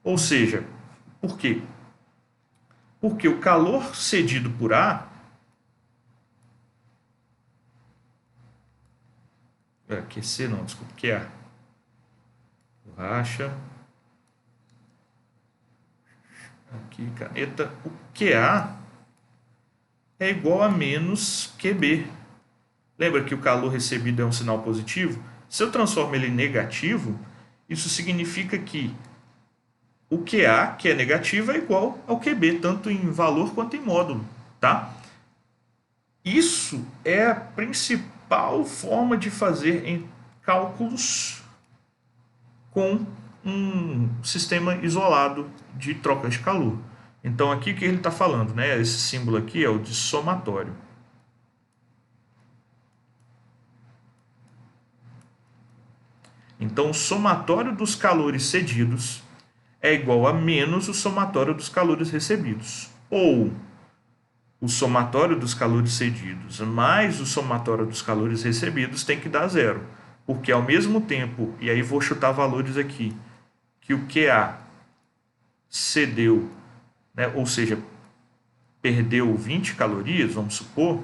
Ou seja, por quê? Porque o calor cedido por A aquecer não, desculpa, QA. Borracha. Aqui, caneta. O QA é igual a menos QB. Lembra que o calor recebido é um sinal positivo? Se eu transformo ele em negativo, isso significa que o QA, que é negativo, é igual ao QB, tanto em valor quanto em módulo, tá? Isso é a principal forma de fazer em cálculos com um sistema isolado de troca de calor. Então aqui o que ele está falando, né? Esse símbolo aqui é o de somatório. Então o somatório dos calores cedidos é igual a menos o somatório dos calores recebidos. Ou o somatório dos calores cedidos mais o somatório dos calores recebidos tem que dar zero. Porque ao mesmo tempo, e aí vou chutar valores aqui, que o QA cedeu, né, ou seja, perdeu 20 calorias, vamos supor,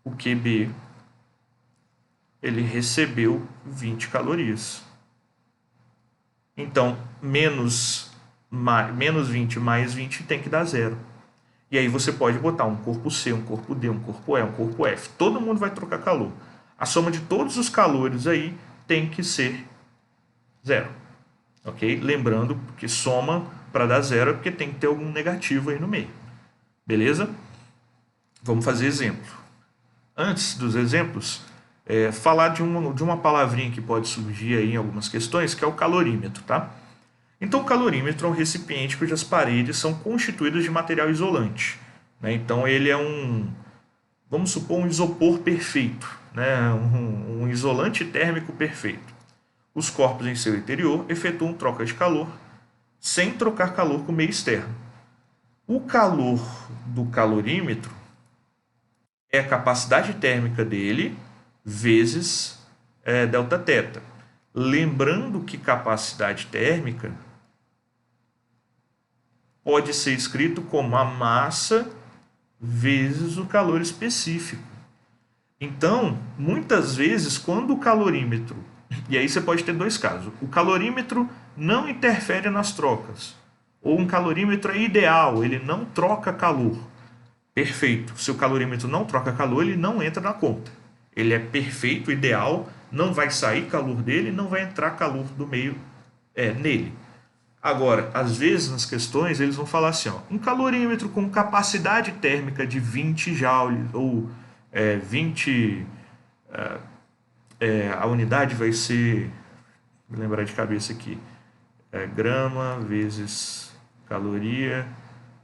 o QB ele recebeu 20 calorias. Então, menos 20 mais 20 tem que dar zero. E aí você pode botar um corpo C, um corpo D, um corpo E, um corpo F. Todo mundo vai trocar calor. A soma de todos os calores aí tem que ser zero. Ok? Lembrando que soma para dar zero é porque tem que ter algum negativo aí no meio. Beleza? Vamos fazer exemplo. Antes dos exemplos, falar de uma palavrinha que pode surgir aí em algumas questões, que é o calorímetro, tá? Então, o calorímetro é um recipiente cujas paredes são constituídas de material isolante, né? Então, ele é vamos supor, um isopor perfeito, né? Um isolante térmico perfeito. Os corpos em seu interior efetuam troca de calor sem trocar calor com o meio externo. O calor do calorímetro é a capacidade térmica dele vezes delta θ. Lembrando que capacidade térmica pode ser escrito como a massa vezes o calor específico. Então, muitas vezes, quando o calorímetro... E aí você pode ter dois casos. O calorímetro não interfere nas trocas. Ou um calorímetro é ideal, ele não troca calor. Perfeito. Se o calorímetro não troca calor, ele não entra na conta. Ele é perfeito, ideal, não vai sair calor dele, não vai entrar calor do meio nele. Agora, às vezes nas questões eles vão falar assim, ó, um calorímetro com capacidade térmica de 20 joules, ou 20... a unidade vai ser, vou lembrar de cabeça aqui, grama vezes caloria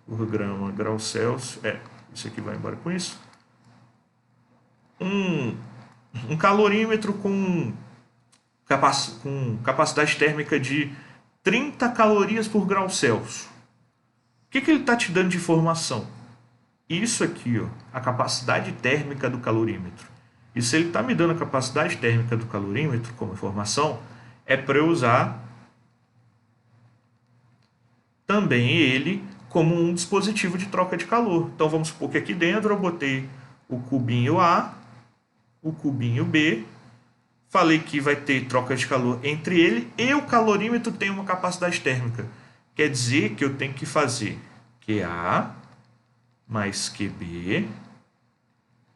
por grama, grau Celsius, isso aqui vai embora com isso. Um calorímetro com capacidade térmica de 30 calorias por grau Celsius. O que ele está te dando de informação? Isso aqui, ó, a capacidade térmica do calorímetro. E se ele está me dando a capacidade térmica do calorímetro como informação, é para eu usar também ele como um dispositivo de troca de calor. Então vamos supor que aqui dentro eu botei o cubinho A, o cubinho B, falei que vai ter troca de calor entre ele e o calorímetro tem uma capacidade térmica. Quer dizer que eu tenho que fazer QA mais QB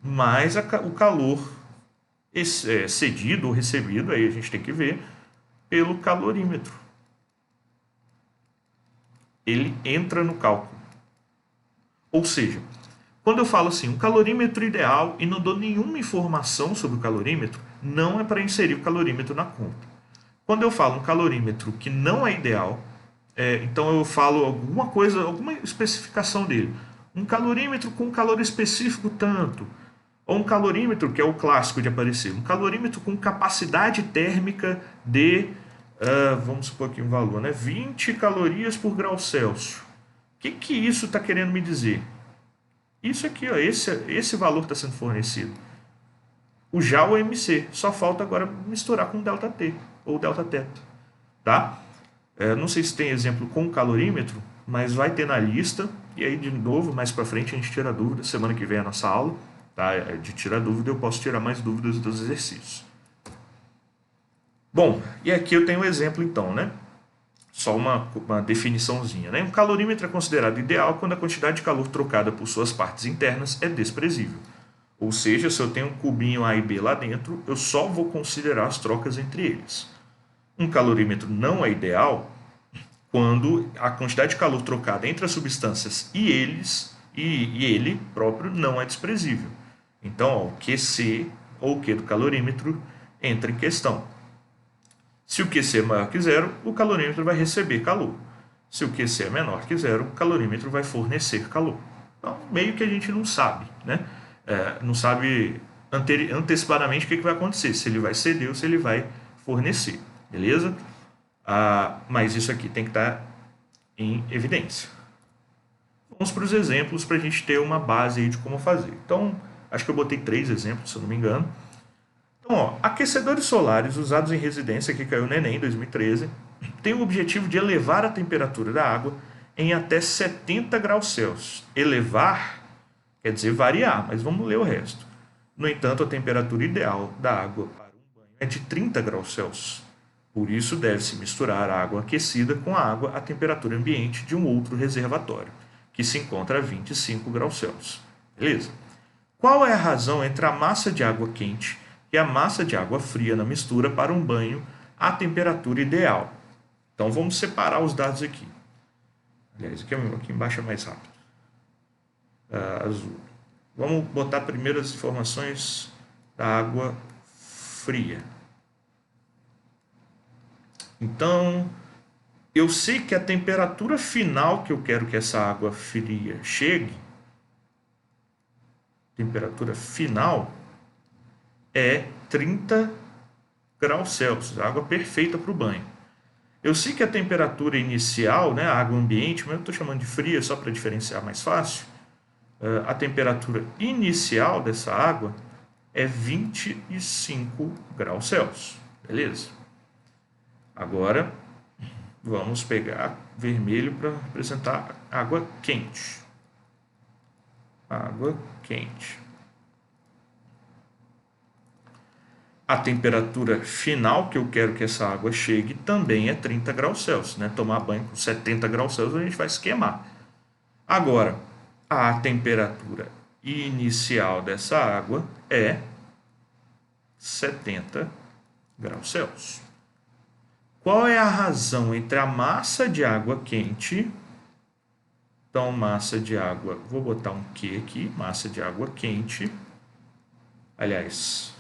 mais o calor cedido ou recebido, aí a gente tem que ver, pelo calorímetro. Ele entra no cálculo. Ou seja, quando eu falo assim, um calorímetro ideal e não dou nenhuma informação sobre o calorímetro, não é para inserir o calorímetro na conta. Quando eu falo um calorímetro que não é ideal, então eu falo alguma coisa, alguma especificação dele. Um calorímetro com calor específico tanto. Ou um calorímetro, que é o clássico de aparecer, um calorímetro com capacidade térmica de, vamos supor aqui um valor, né, 20 calorias por grau Celsius. O que isso está querendo me dizer? Isso aqui, ó, esse valor está sendo fornecido. O Joule é MC, só falta agora misturar com ΔT ou Δθ. Tá? Não sei se tem exemplo com calorímetro, mas vai ter na lista. E aí, de novo, mais para frente a gente tira dúvida. Semana que vem é a nossa aula. Tá? De tirar dúvida, eu posso tirar mais dúvidas dos exercícios. Bom, e aqui eu tenho um exemplo então, né? Só uma definiçãozinha, né? Um calorímetro é considerado ideal quando a quantidade de calor trocada por suas partes internas é desprezível. Ou seja, se eu tenho um cubinho A e B lá dentro, eu só vou considerar as trocas entre eles. Um calorímetro não é ideal quando a quantidade de calor trocada entre as substâncias e eles e ele próprio não é desprezível. Então, ó, o QC, ou o Q do calorímetro, entra em questão. Se o QC é maior que zero, o calorímetro vai receber calor. Se o QC é menor que zero, o calorímetro vai fornecer calor. Então, meio que a gente não sabe, né? Não sabe antecipadamente o que vai acontecer, se ele vai ceder ou se ele vai fornecer, beleza? Mas isso aqui tem que estar em evidência. Vamos para os exemplos para a gente ter uma base aí de como fazer. Então, acho que eu botei 3 exemplos, se eu não me engano. Então, ó, aquecedores solares usados em residência, que caiu no Enem em 2013, tem o objetivo de elevar a temperatura da água em até 70 graus Celsius. Elevar quer dizer variar, mas vamos ler o resto. No entanto, a temperatura ideal da água para um banho é de 30 graus Celsius. Por isso, deve-se misturar a água aquecida com a água à temperatura ambiente de um outro reservatório, que se encontra a 25 graus Celsius. Beleza? Qual é a razão entre a massa de água quente e a massa de água fria na mistura para um banho à temperatura ideal? Então, vamos separar os dados aqui. Aliás, aqui embaixo é mais rápido. Azul. Vamos botar primeiro as informações da água fria. Então, eu sei que a temperatura final que eu quero que essa água fria chegue, temperatura final, é 30 graus Celsius, a água perfeita para o banho. Eu sei que a temperatura inicial, né, a água ambiente, mas eu estou chamando de fria só para diferenciar mais fácil, a temperatura inicial dessa água é 25 graus Celsius, beleza? Agora, vamos pegar vermelho para representar água quente. Água quente. A temperatura final que eu quero que essa água chegue também é 30 graus Celsius, né? Tomar banho com 70 graus Celsius a gente vai se queimar. Agora, a temperatura inicial dessa água é 70 graus Celsius. Qual é a razão entre a massa de água quente? Então, massa de água, vou botar um Q aqui, massa de água quente. Aliás,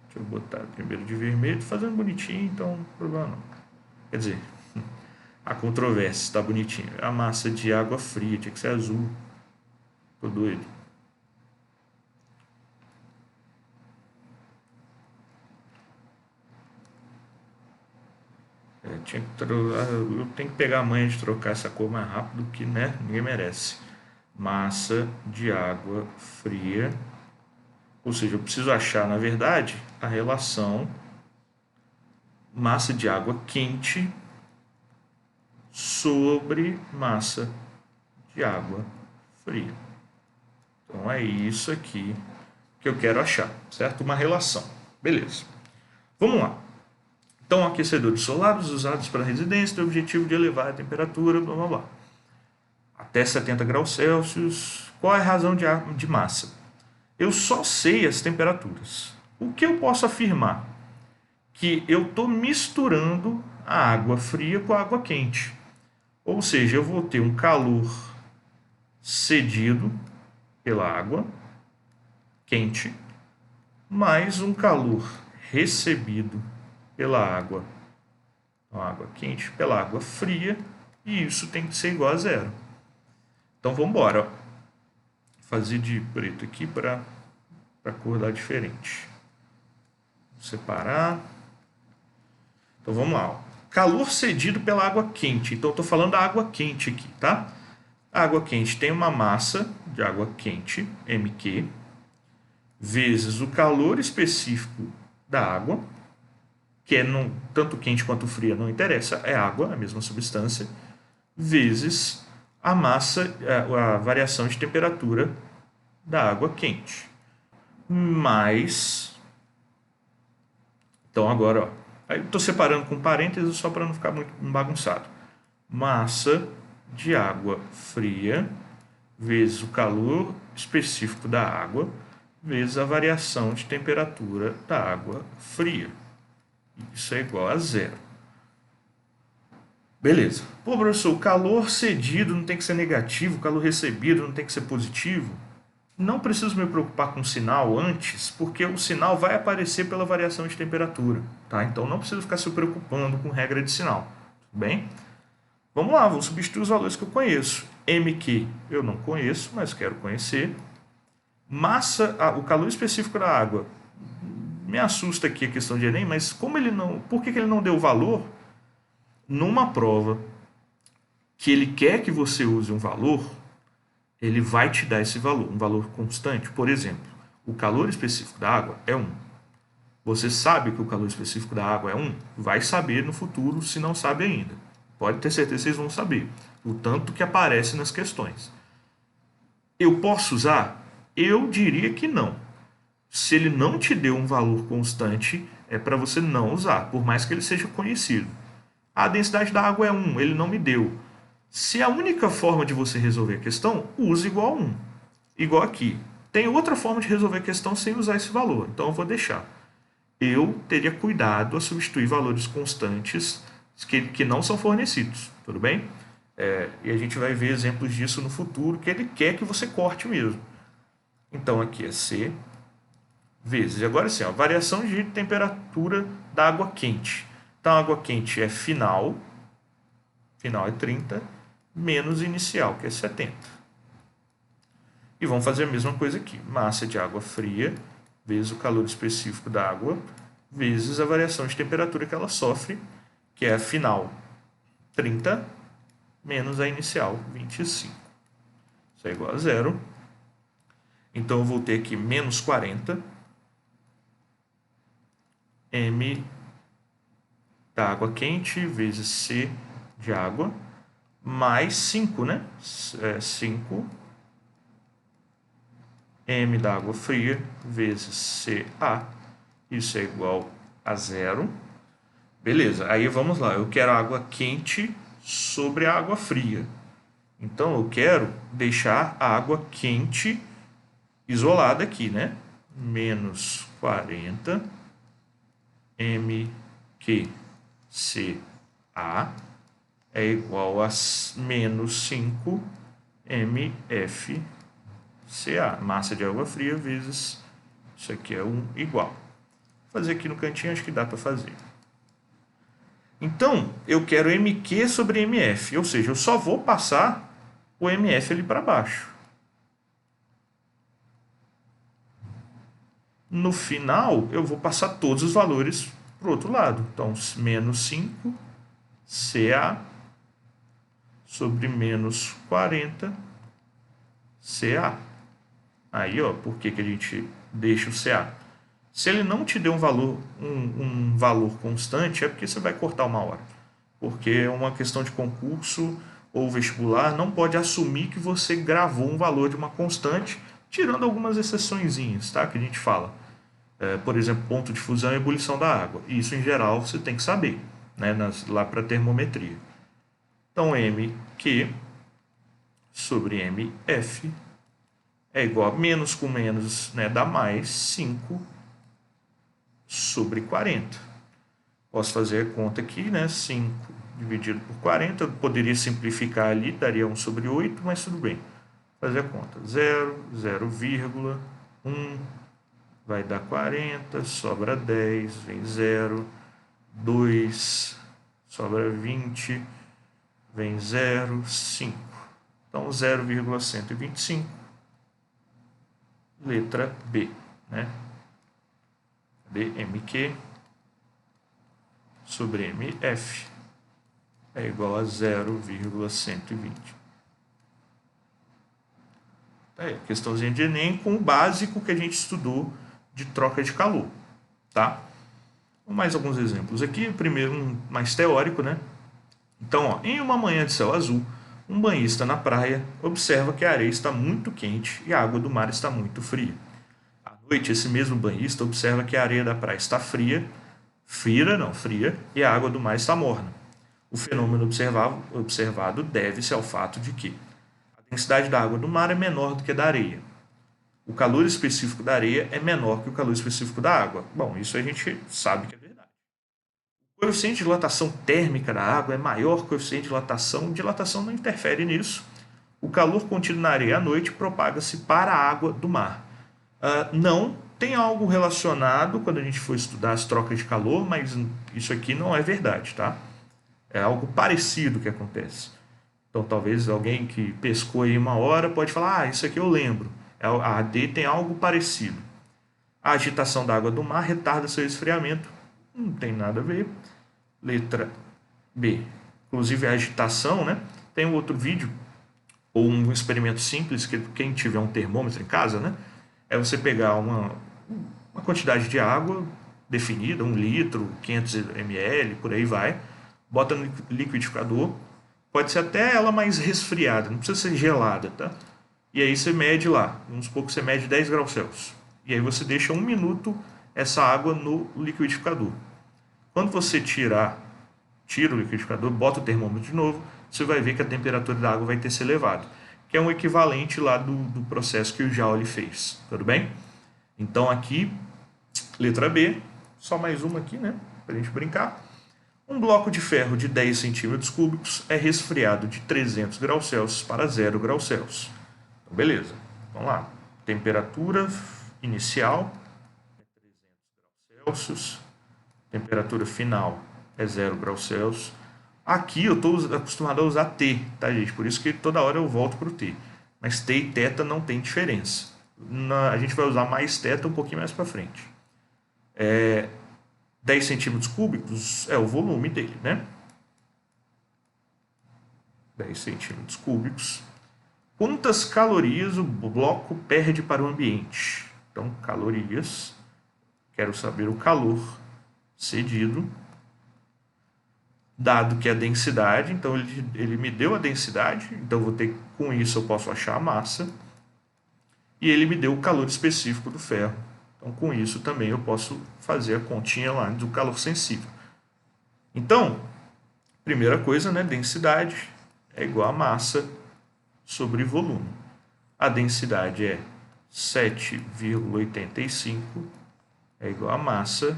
deixa eu botar primeiro de vermelho, fazendo bonitinho, então não tem problema não. Quer dizer, a controvérsia está bonitinho. A massa de água fria tinha que ser azul. Tô doido. Eu tenho que pegar a manha de trocar essa cor mais rápido que, né, ninguém merece. Massa de água fria. Ou seja, eu preciso achar, na verdade, a relação massa de água quente sobre massa de água fria. Então é isso aqui que eu quero achar, certo? Uma relação. Beleza. Vamos lá. Então, aquecedores solares usados para residência têm o objetivo de elevar a temperatura, blá blá blá, até 70 graus Celsius. Qual é a razão de massa? Eu só sei as temperaturas. O que eu posso afirmar? Que eu estou misturando a água fria com a água quente. Ou seja, eu vou ter um calor cedido pela água quente, mais um calor recebido pela água, a água quente pela água fria, e isso tem que ser igual a zero. Então vamos embora. Fazer de preto aqui para cor dar diferente. Vou separar. Então vamos lá. Ó. Calor cedido pela água quente. Então eu estou falando da água quente aqui, tá? A água quente tem uma massa de água quente, mQ, vezes o calor específico da água, que é tanto quente quanto fria, não interessa, é água, a mesma substância, vezes a massa, a variação de temperatura da água quente. Mais, então agora, ó, aí eu estou separando com parênteses só para não ficar muito bagunçado. Massa de água fria vezes o calor específico da água vezes a variação de temperatura da água fria. Isso é igual a zero. Beleza. Pô, professor, o calor cedido não tem que ser negativo, o calor recebido não tem que ser positivo? Não preciso me preocupar com o sinal antes, porque o sinal vai aparecer pela variação de temperatura, tá? Então não preciso ficar se preocupando com regra de sinal, tudo bem? Vamos lá, vou substituir os valores que eu conheço. MQ eu não conheço, mas quero conhecer. Massa, o calor específico da água. Me assusta aqui a questão de Enem, mas como ele não, por que ele não deu valor numa prova que ele quer que você use um valor? Ele vai te dar esse valor, um valor constante. Por exemplo, o calor específico da água é 1. Você sabe que o calor específico da água é 1? Vai saber no futuro, se não sabe ainda. Pode ter certeza que vocês vão saber. O tanto que aparece nas questões. Eu posso usar? Eu diria que não. Se ele não te deu um valor constante, é para você não usar, por mais que ele seja conhecido. A densidade da água é 1, ele não me deu. Se a única forma de você resolver a questão, use igual a 1. Igual aqui. Tem outra forma de resolver a questão sem usar esse valor, então eu vou deixar. Eu teria cuidado a substituir valores constantes que não são fornecidos, tudo bem? E a gente vai ver exemplos disso no futuro, que ele quer que você corte mesmo. Então aqui é C vezes. E agora sim, a variação de temperatura da água quente. Então a água quente é final é 30, menos inicial, que é 70. E vamos fazer a mesma coisa aqui. Massa de água fria vezes o calor específico da água, vezes a variação de temperatura que ela sofre, que é a final 30, menos a inicial 25. Isso é igual a zero. Então eu vou ter aqui menos 40 M da água quente vezes C de água, mais 5, né? 5 M da água fria vezes CA. Isso é igual a zero. Beleza, aí vamos lá. Eu quero água quente sobre a água fria. Então eu quero deixar a água quente isolada aqui, né? Menos 40 MQCA é igual a menos 5 MFCA, massa de água fria vezes, isso aqui é igual. Vou fazer aqui no cantinho, acho que dá para fazer. Então, eu quero MQ sobre MF, ou seja, eu só vou passar o MF ali para baixo. No final, eu vou passar todos os valores para o outro lado. Então, menos 5 CA sobre menos 40 CA. Aí, ó, por que a gente deixa o CA? Se ele não te deu um valor constante, é porque você vai cortar uma hora. Porque é uma questão de concurso ou vestibular, não pode assumir que você gravou um valor de uma constante, tirando algumas exceçõezinhas, tá? Que a gente fala. Por exemplo, ponto de fusão e ebulição da água. Isso, em geral, você tem que saber, né? Lá para termometria. Então, MQ sobre MF é igual a menos com menos, né? Dá mais 5 sobre 40. Posso fazer a conta aqui, né? 5 dividido por 40. Eu poderia simplificar ali, daria 1 sobre 8, mas tudo bem. Fazer a conta. 0, 0,1, vai dar 40, sobra 10, vem 0, 2, sobra 20, vem 0, 5. Então, 0,125, letra B, né? DMQ sobre MF é igual a 0,120. Questãozinha de Enem com o básico que a gente estudou de troca de calor, tá? Mais alguns exemplos aqui. Primeiro, um mais teórico, né? Então, ó, em uma manhã de céu azul, um banhista na praia observa que a areia está muito quente e a água do mar está muito fria. À noite, esse mesmo banhista observa que a areia da praia está fria, e a água do mar está morna. O fenômeno observado deve-se ao fato de que a densidade da água do mar é menor do que a da areia. O calor específico da areia é menor que o calor específico da água. Bom, isso a gente sabe que é verdade. O O coeficiente de dilatação térmica da água é maior que o coeficiente de dilatação. Dilatação não interfere nisso. O calor contido na areia à noite propaga-se para a água do mar. Não tem algo relacionado quando a gente for estudar as trocas de calor, mas isso aqui não é verdade, tá? É algo parecido que acontece. Então, talvez alguém que pescou aí uma hora pode falar, isso aqui eu lembro. A AD tem algo parecido. A agitação da água do mar retarda seu esfriamento. Não tem nada a ver. Letra B. Inclusive, a agitação, né? Tem um outro vídeo, ou um experimento simples, que quem tiver um termômetro em casa, né? É você pegar uma quantidade de água definida, 1 litro, 500 ml, por aí vai, bota no liquidificador, pode ser até ela mais resfriada, não precisa ser gelada, tá? E aí você mede lá, vamos supor que você mede 10 graus Celsius. E aí você deixa 1 minuto essa água no liquidificador. Quando você tira o liquidificador, bota o termômetro de novo, você vai ver que a temperatura da água vai ter se elevado, que é um equivalente lá do processo que o Joule fez, tudo bem? Então aqui, letra B, só mais uma aqui, né, pra gente brincar. Um bloco de ferro de 10 centímetros cúbicos é resfriado de 300 graus Celsius para 0 graus Celsius. Então, beleza, vamos lá. Temperatura inicial é 300 graus Celsius, temperatura final é 0 graus Celsius. Aqui eu estou acostumado a usar T, tá, gente? Por isso que toda hora eu volto para o T. Mas T e θ não tem diferença. A gente vai usar mais θ um pouquinho mais para frente. 10 centímetros cúbicos é o volume dele, né? 10 centímetros cúbicos. Quantas calorias o bloco perde para o ambiente? Então, calorias. Quero saber o calor cedido. Dado que a densidade, então ele me deu a densidade, então vou ter, com isso eu posso achar a massa. E ele me deu o calor específico do ferro. Então, com isso também eu posso fazer a continha lá do calor sensível. Então, primeira coisa, né, densidade é igual a massa sobre volume. A densidade é 7,85 é igual a massa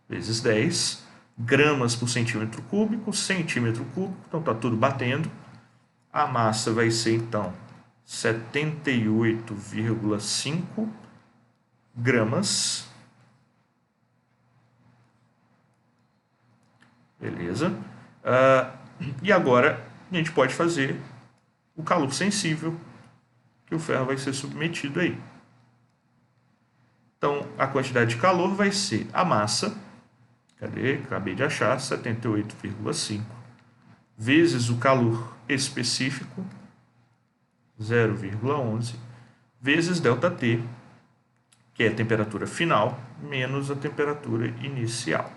vezes 10, gramas por centímetro cúbico, então está tudo batendo. A massa vai ser, então, 78,5 gramas. Beleza. E agora a gente pode fazer o calor sensível que o ferro vai ser submetido aí. Então, a quantidade de calor vai ser a massa, acabei de achar, 78,5, vezes o calor específico, 0,11, vezes ΔT, que é a temperatura final, menos a temperatura inicial.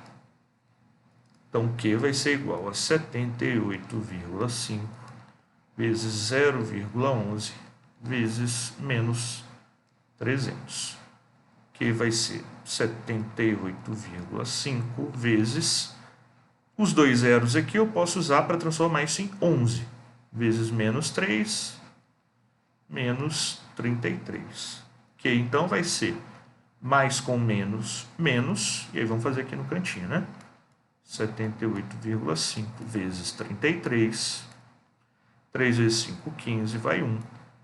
Então, Q vai ser igual a 78,5 vezes 0,11 vezes menos 300. Que vai ser 78,5 vezes... Os dois zeros aqui eu posso usar para transformar isso em 11. Vezes menos 3, menos 33. Que então vai ser mais com menos, menos. E aí vamos fazer aqui no cantinho, né? 78,5 vezes 33. 3 vezes 5, 15, vai 1.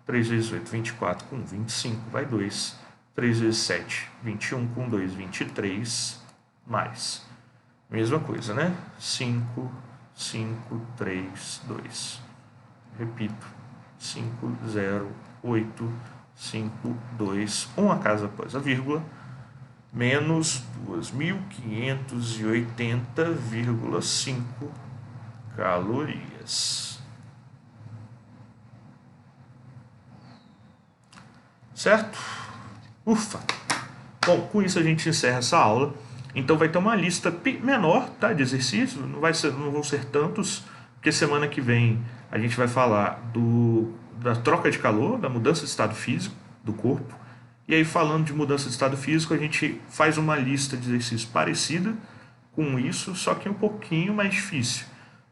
3 vezes 8, 24, com 25, vai 2. 3 vezes 7, 21, com 2, 23, mais. Mesma coisa, né? 5, 5, 3, 2. Repito. 5, 0, 8, 5, 2, 1 a casa após a vírgula, menos 2.580,5 calorias. Certo? Ufa! Bom, com isso a gente encerra essa aula. Então vai ter uma lista menor, tá, de exercícios, não vão ser tantos, porque semana que vem a gente vai falar da troca de calor, da mudança de estado físico do corpo. E aí, falando de mudança de estado físico, a gente faz uma lista de exercícios parecida com isso, só que um pouquinho mais difícil.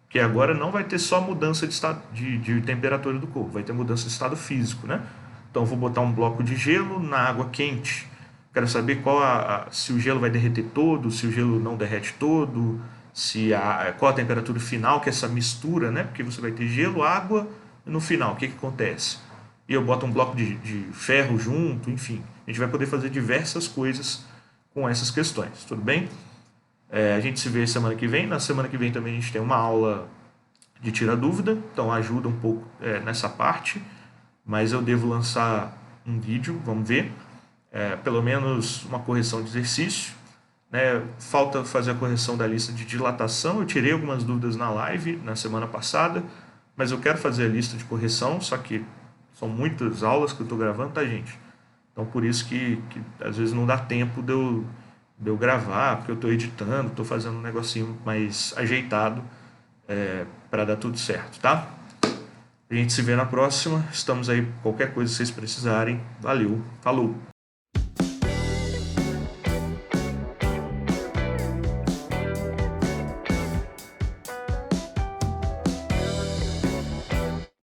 Porque agora não vai ter só mudança de estado de temperatura do corpo, vai ter mudança de estado físico, né? Então, eu vou botar um bloco de gelo na água quente. quero saber se o gelo vai derreter todo, se o gelo não derrete todo, qual a temperatura final, que é essa mistura, né? Porque você vai ter gelo, água, e no final, o que acontece? E eu boto um bloco de ferro junto, enfim. A gente vai poder fazer diversas coisas com essas questões, tudo bem? A gente se vê semana que vem. Na semana que vem também a gente tem uma aula de tira dúvida, então ajuda um pouco nessa parte, mas eu devo lançar um vídeo, vamos ver, pelo menos uma correção de exercício, né? Falta fazer a correção da lista de dilatação, eu tirei algumas dúvidas na live na semana passada, mas eu quero fazer a lista de correção, só que são muitas aulas que eu estou gravando, tá, gente? Então por isso que às vezes não dá tempo de eu gravar, porque eu estou editando, estou fazendo um negocinho mais ajeitado para dar tudo certo, tá? A gente se vê na próxima. Estamos aí, qualquer coisa que vocês precisarem. Valeu, falou!